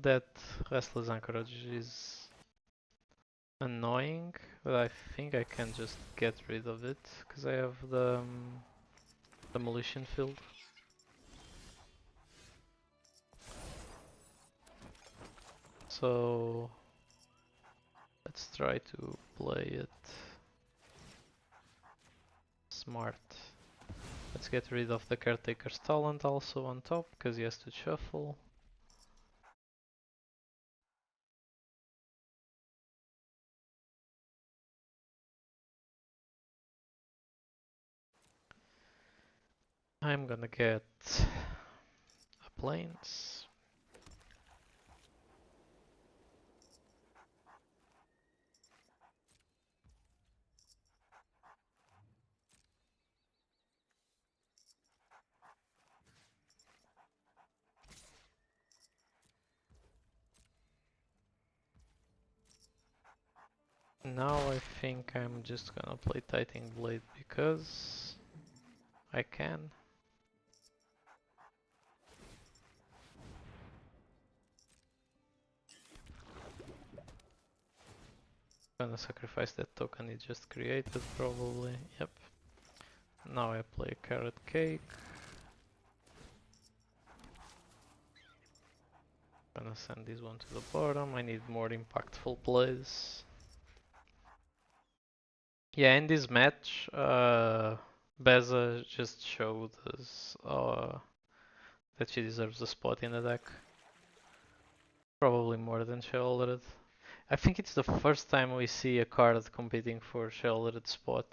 That Restless Anchorage is annoying, but I think I can just get rid of it, because I have the demolition field. So let's try to play it smart. Let's get rid of the Caretaker's talent also on top, because he has to shuffle. I'm gonna get a plains. Now I think I'm just gonna play Titan Blade because I can. Gonna sacrifice that token he just created probably. Yep. Now I play Carrot Cake. Gonna send this one to the bottom. I need more impactful plays. Yeah, in this match, Beza just showed us that she deserves a spot in the deck. Probably more than Sheoldred. I think it's the first time we see a card competing for Sheoldred's spot.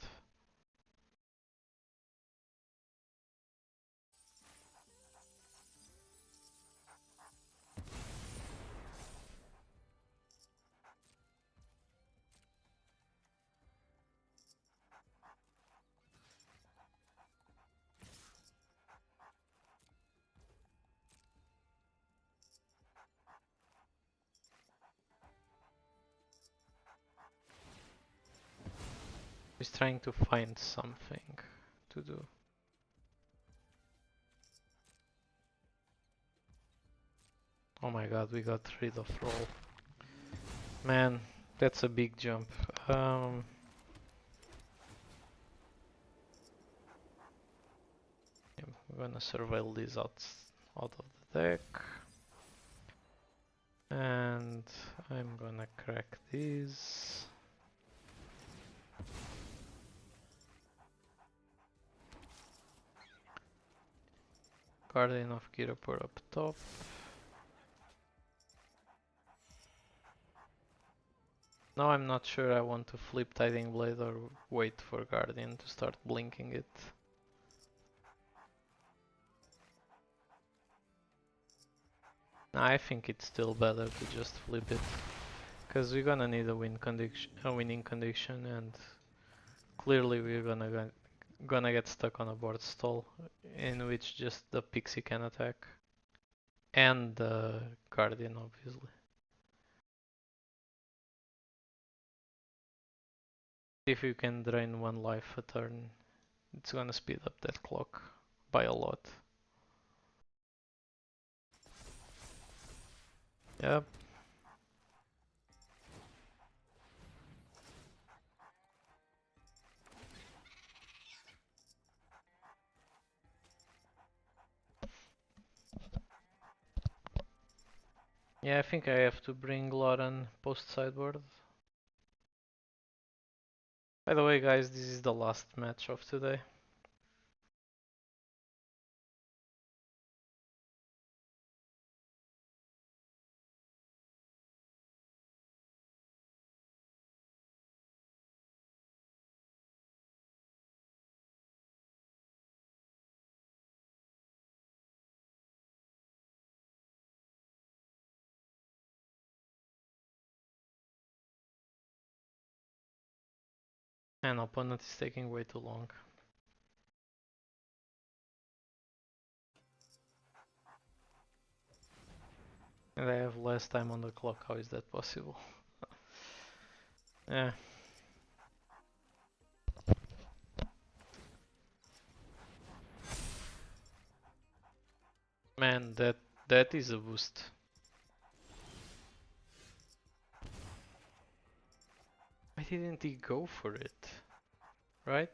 He's trying to find something to do. Oh my god, we got rid of roll. Man, that's a big jump. I'm gonna surveil these out of the deck. And I'm gonna crack these. Guardian of Kirapur up top. Now I'm not sure I want to flip Tiding Blade or wait for Guardian to start blinking it. I think it's still better to just flip it, because we're gonna need a winning condition, and clearly we're gonna get stuck on a board stall in which just the Pixie can attack, and the Guardian obviously. If you can drain 1 life a turn, it's gonna speed up that clock by a lot. Yep. Yeah, I think I have to bring Lauren post sideboard. By the way, guys, this is the last match of today. And opponent is taking way too long. And I have less time on the clock. How is that possible? Yeah. Man, that is a boost. Why didn't he go for it? Right?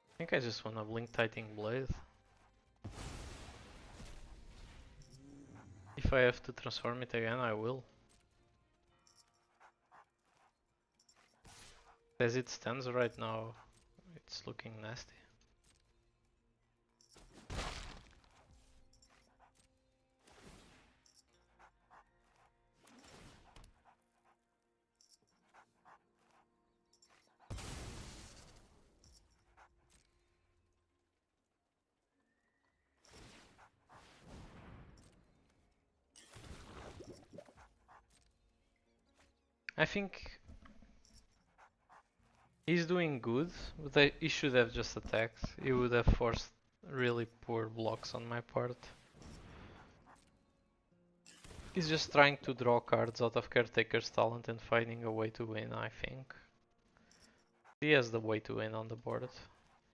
I think I just wanna blink Titan Blade. If I have to transform it again, I will. As it stands right now, it's looking nasty. I think he's doing good, but he should have just attacked. He would have forced really poor blocks on my part. He's just trying to draw cards out of Caretaker's talent and finding a way to win, I think. He has the way to win on the board.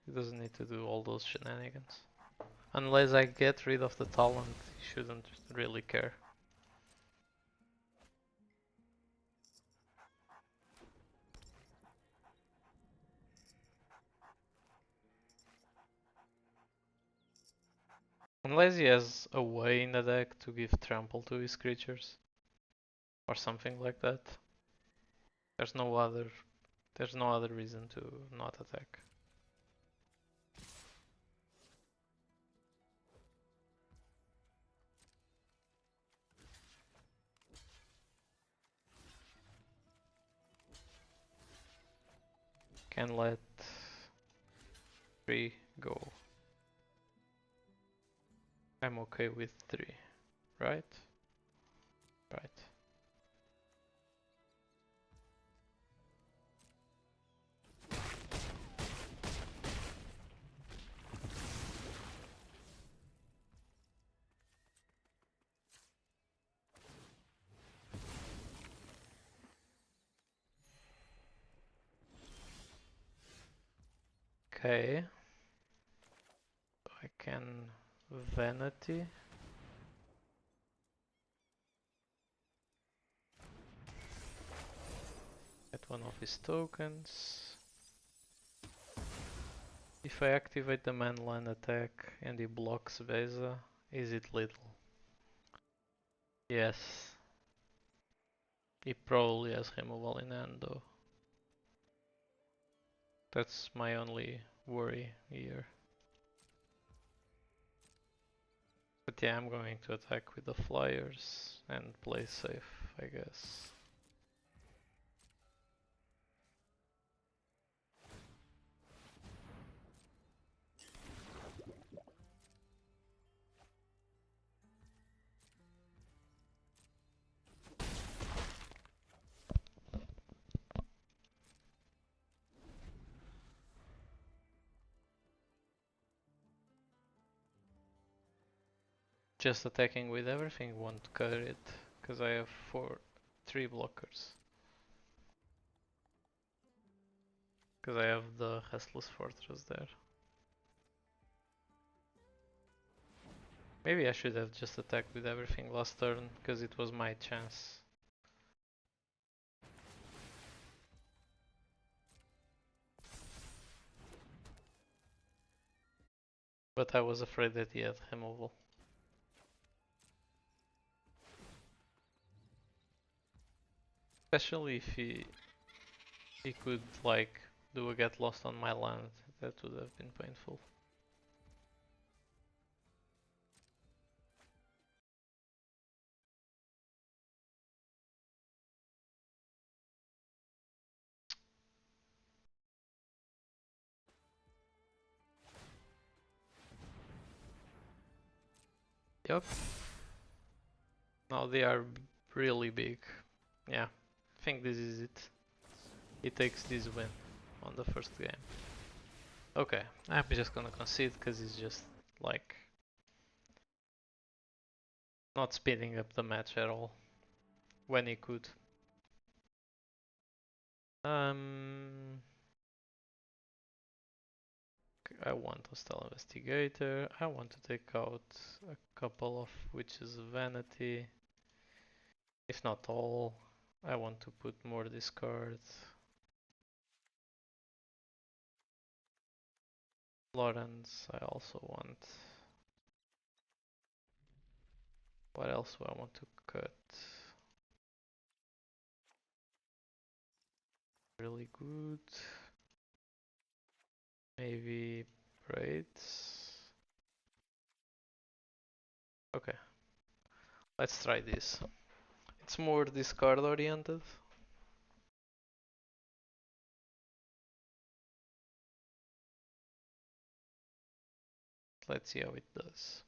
He doesn't need to do all those shenanigans. Unless I get rid of the talent, he shouldn't really care. Unless he has a way in the deck to give trample to his creatures. Or something like that. There's no other reason to not attack. Can let 3 go. I'm okay with 3, right? Right. Okay. I can Vanity. Get one of his tokens. If I activate the manland attack and he blocks Beza, is it lethal? Yes. He probably has removal in hand though. That's my only worry here. But yeah, I'm going to attack with the flyers and play safe, I guess. Just attacking with everything won't cut it, because I have 3 blockers. Because I have the Restless Fortress there. Maybe I should have just attacked with everything last turn, because it was my chance. But I was afraid that he had removal. Especially if he could like do a get lost on my land, that would have been painful. Yep. Now they are really big. Yeah, I think this is it. He takes this win on the first game. Okay, I'm just gonna concede because he's just like not speeding up the match at all when he could. I want Hostile Investigator. I want to take out a couple of Witches of Vanity. If not all, I want to put more discards. Lawrence, I also want. What else do I want to cut? Really good. Maybe braids. Okay, let's try this. It's more discard oriented. Let's see how it does.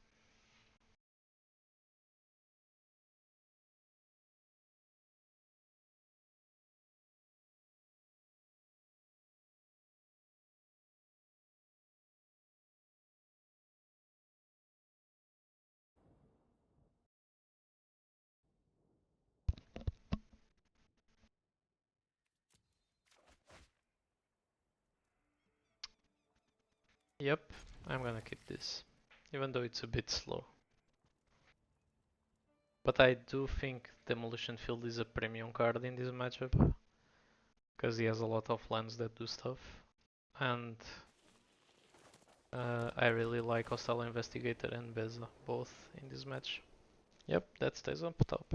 Yep, I'm gonna keep this, even though it's a bit slow. But I do think Demolition Field is a premium card in this matchup, because he has a lot of lands that do stuff. And I really like Hostile Investigator and Beza, both in this match. Yep, that stays up top.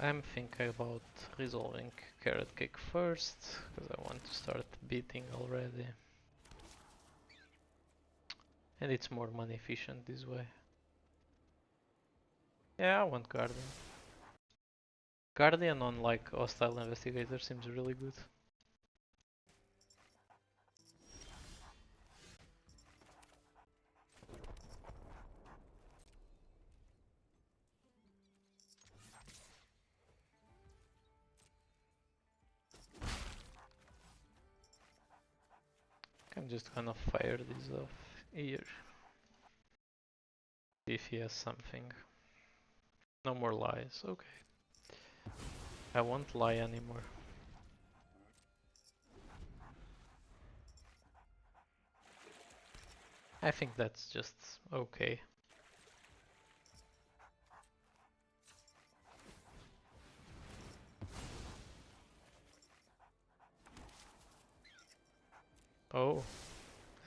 I'm thinking about resolving Carrot Cake first, because I want to start beating already. And it's more money efficient this way. Yeah, I want Guardian. Guardian on like Hostile Investigator seems really good. I'm just gonna fire this off here. See if he has something. No more lies, okay. I won't lie anymore. I think that's just okay. Oh,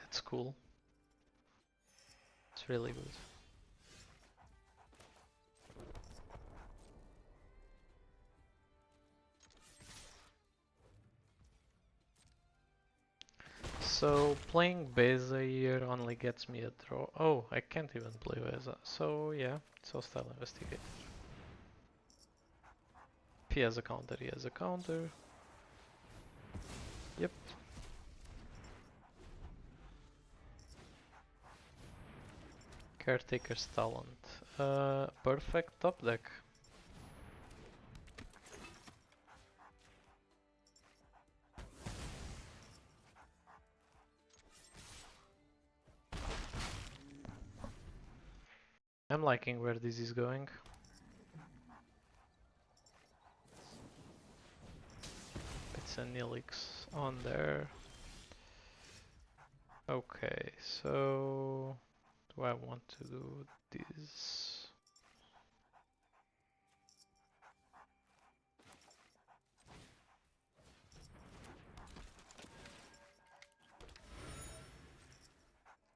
that's cool. It's really good. So playing Beza here only gets me a draw. Oh, I can't even play Beza. So yeah, it's Hostile Investigator. If he has a counter, he has a counter. Yep. Caretaker's Talent. Perfect top deck. I'm liking where this is going. and Neelix on there. Okay, so do I want to do this?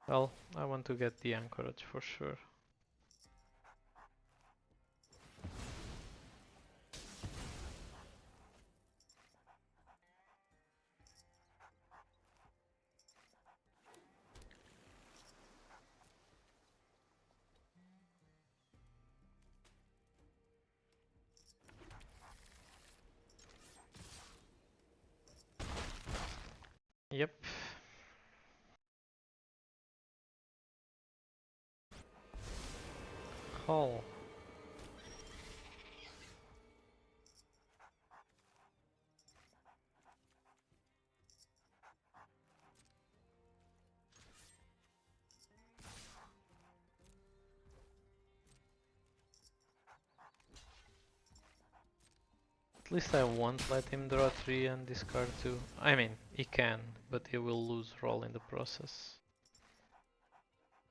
Well, I want to get the anchorage for sure. Yep. Hull. At least I won't let him draw 3 and discard 2. I mean, he can, but he will lose roll in the process.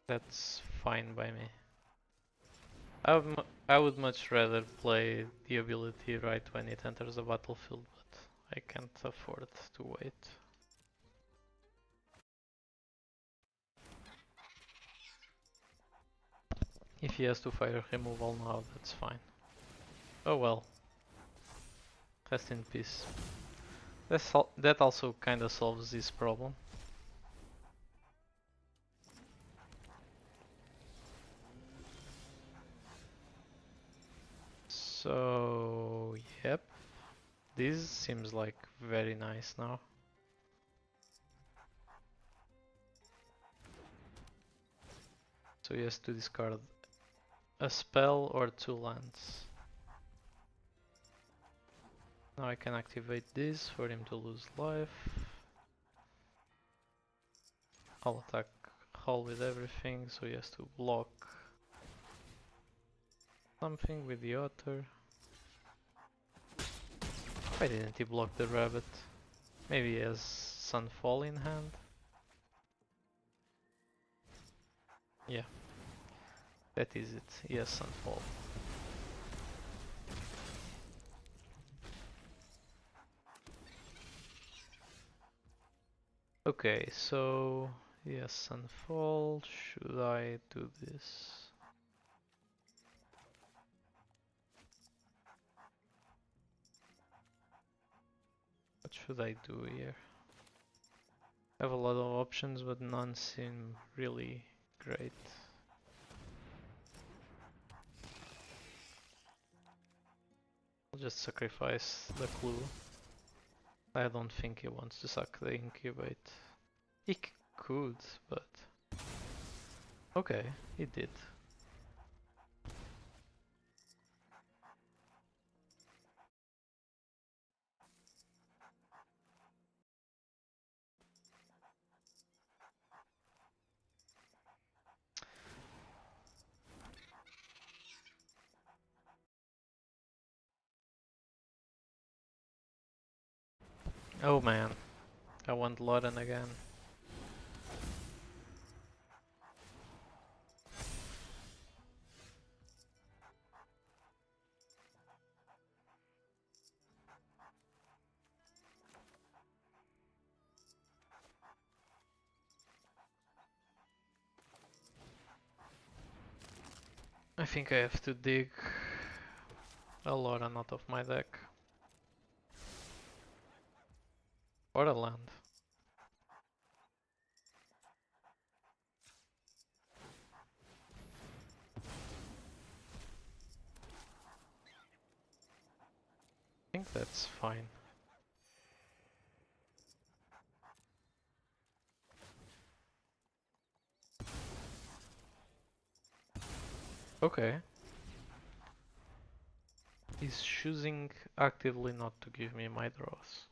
That's fine by me. I would much rather play the ability right when it enters the battlefield, but I can't afford to wait. If he has to fire removal now, that's fine. Oh well. Rest in peace. That also kinda solves this problem. So, yep. This seems like very nice now. So he has to discard a spell or 2 lands. Now I can activate this for him to lose life. I'll attack Hull with everything, so he has to block something with the otter. Why didn't he block the rabbit? Maybe he has Sunfall in hand? Yeah, that is it. He has Sunfall. Okay, so yes, Sunfall. Should I do this? What should I do here? I have a lot of options, but none seem really great. I'll just sacrifice the clue. I don't think he wants to suck the incubate. He could, but... Okay, he did. Oh man, I want Loden again. I think I have to dig a Loden out of my deck. Or a land. I think that's fine. Okay. He's choosing actively not to give me my draws.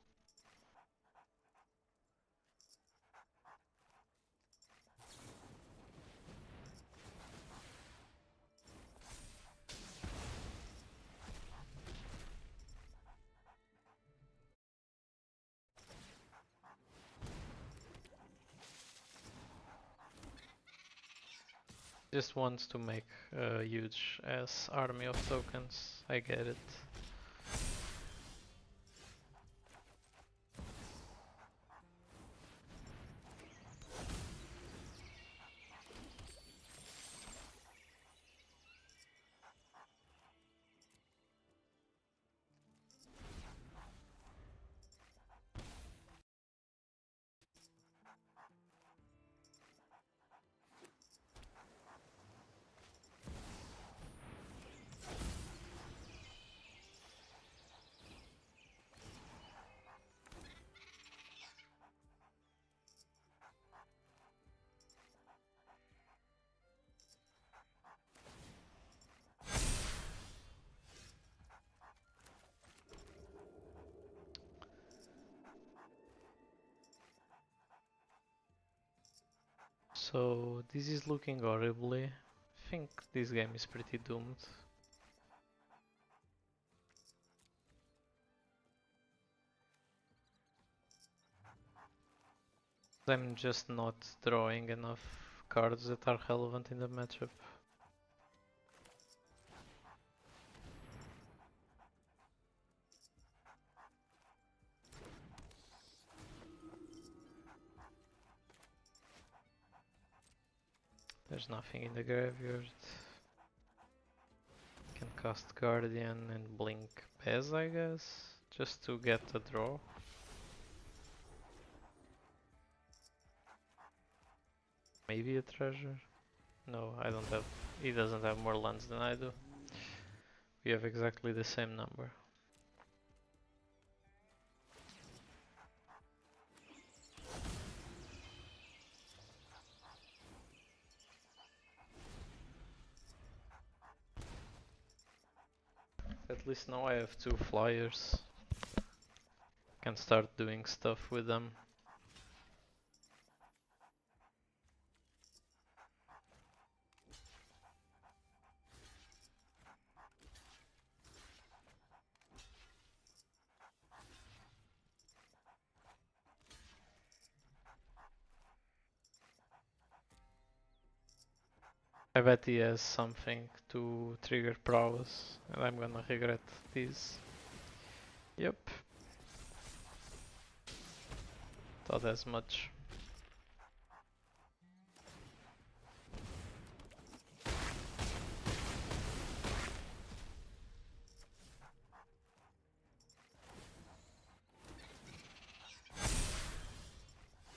Just wants to make a huge ass army of tokens. I get it. So this is looking horribly. I think this game is pretty doomed. I'm just not drawing enough cards that are relevant in the matchup. There's nothing in the graveyard. Can cast Guardian and blink Bez, I guess, just to get a draw. Maybe a treasure? No, I don't have. He doesn't have more lands than I do. We have exactly the same number. At least now I have 2 flyers. Can start doing stuff with them. I bet he has something to trigger prowess, and I'm gonna regret this. Yep. Thought as much.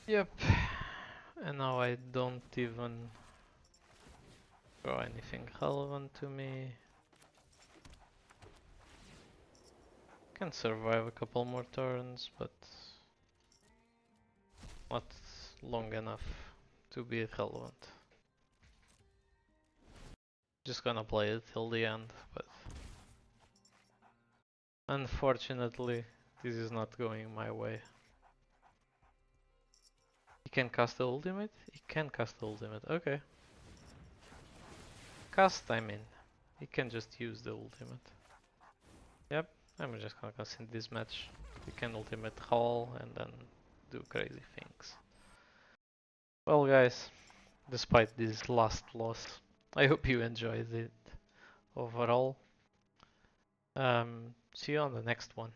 Yep. And now I don't even draw anything relevant to me. Can survive a couple more turns, but not long enough to be relevant. Just gonna play it till the end, but unfortunately this is not going my way. He can cast the ultimate? He can cast the ultimate, okay. Cast, I mean. He can just use the ultimate. Yep, I'm just gonna concede this match. He can ultimate haul and then do crazy things. Well guys, despite this last loss, I hope you enjoyed it overall. See you on the next one.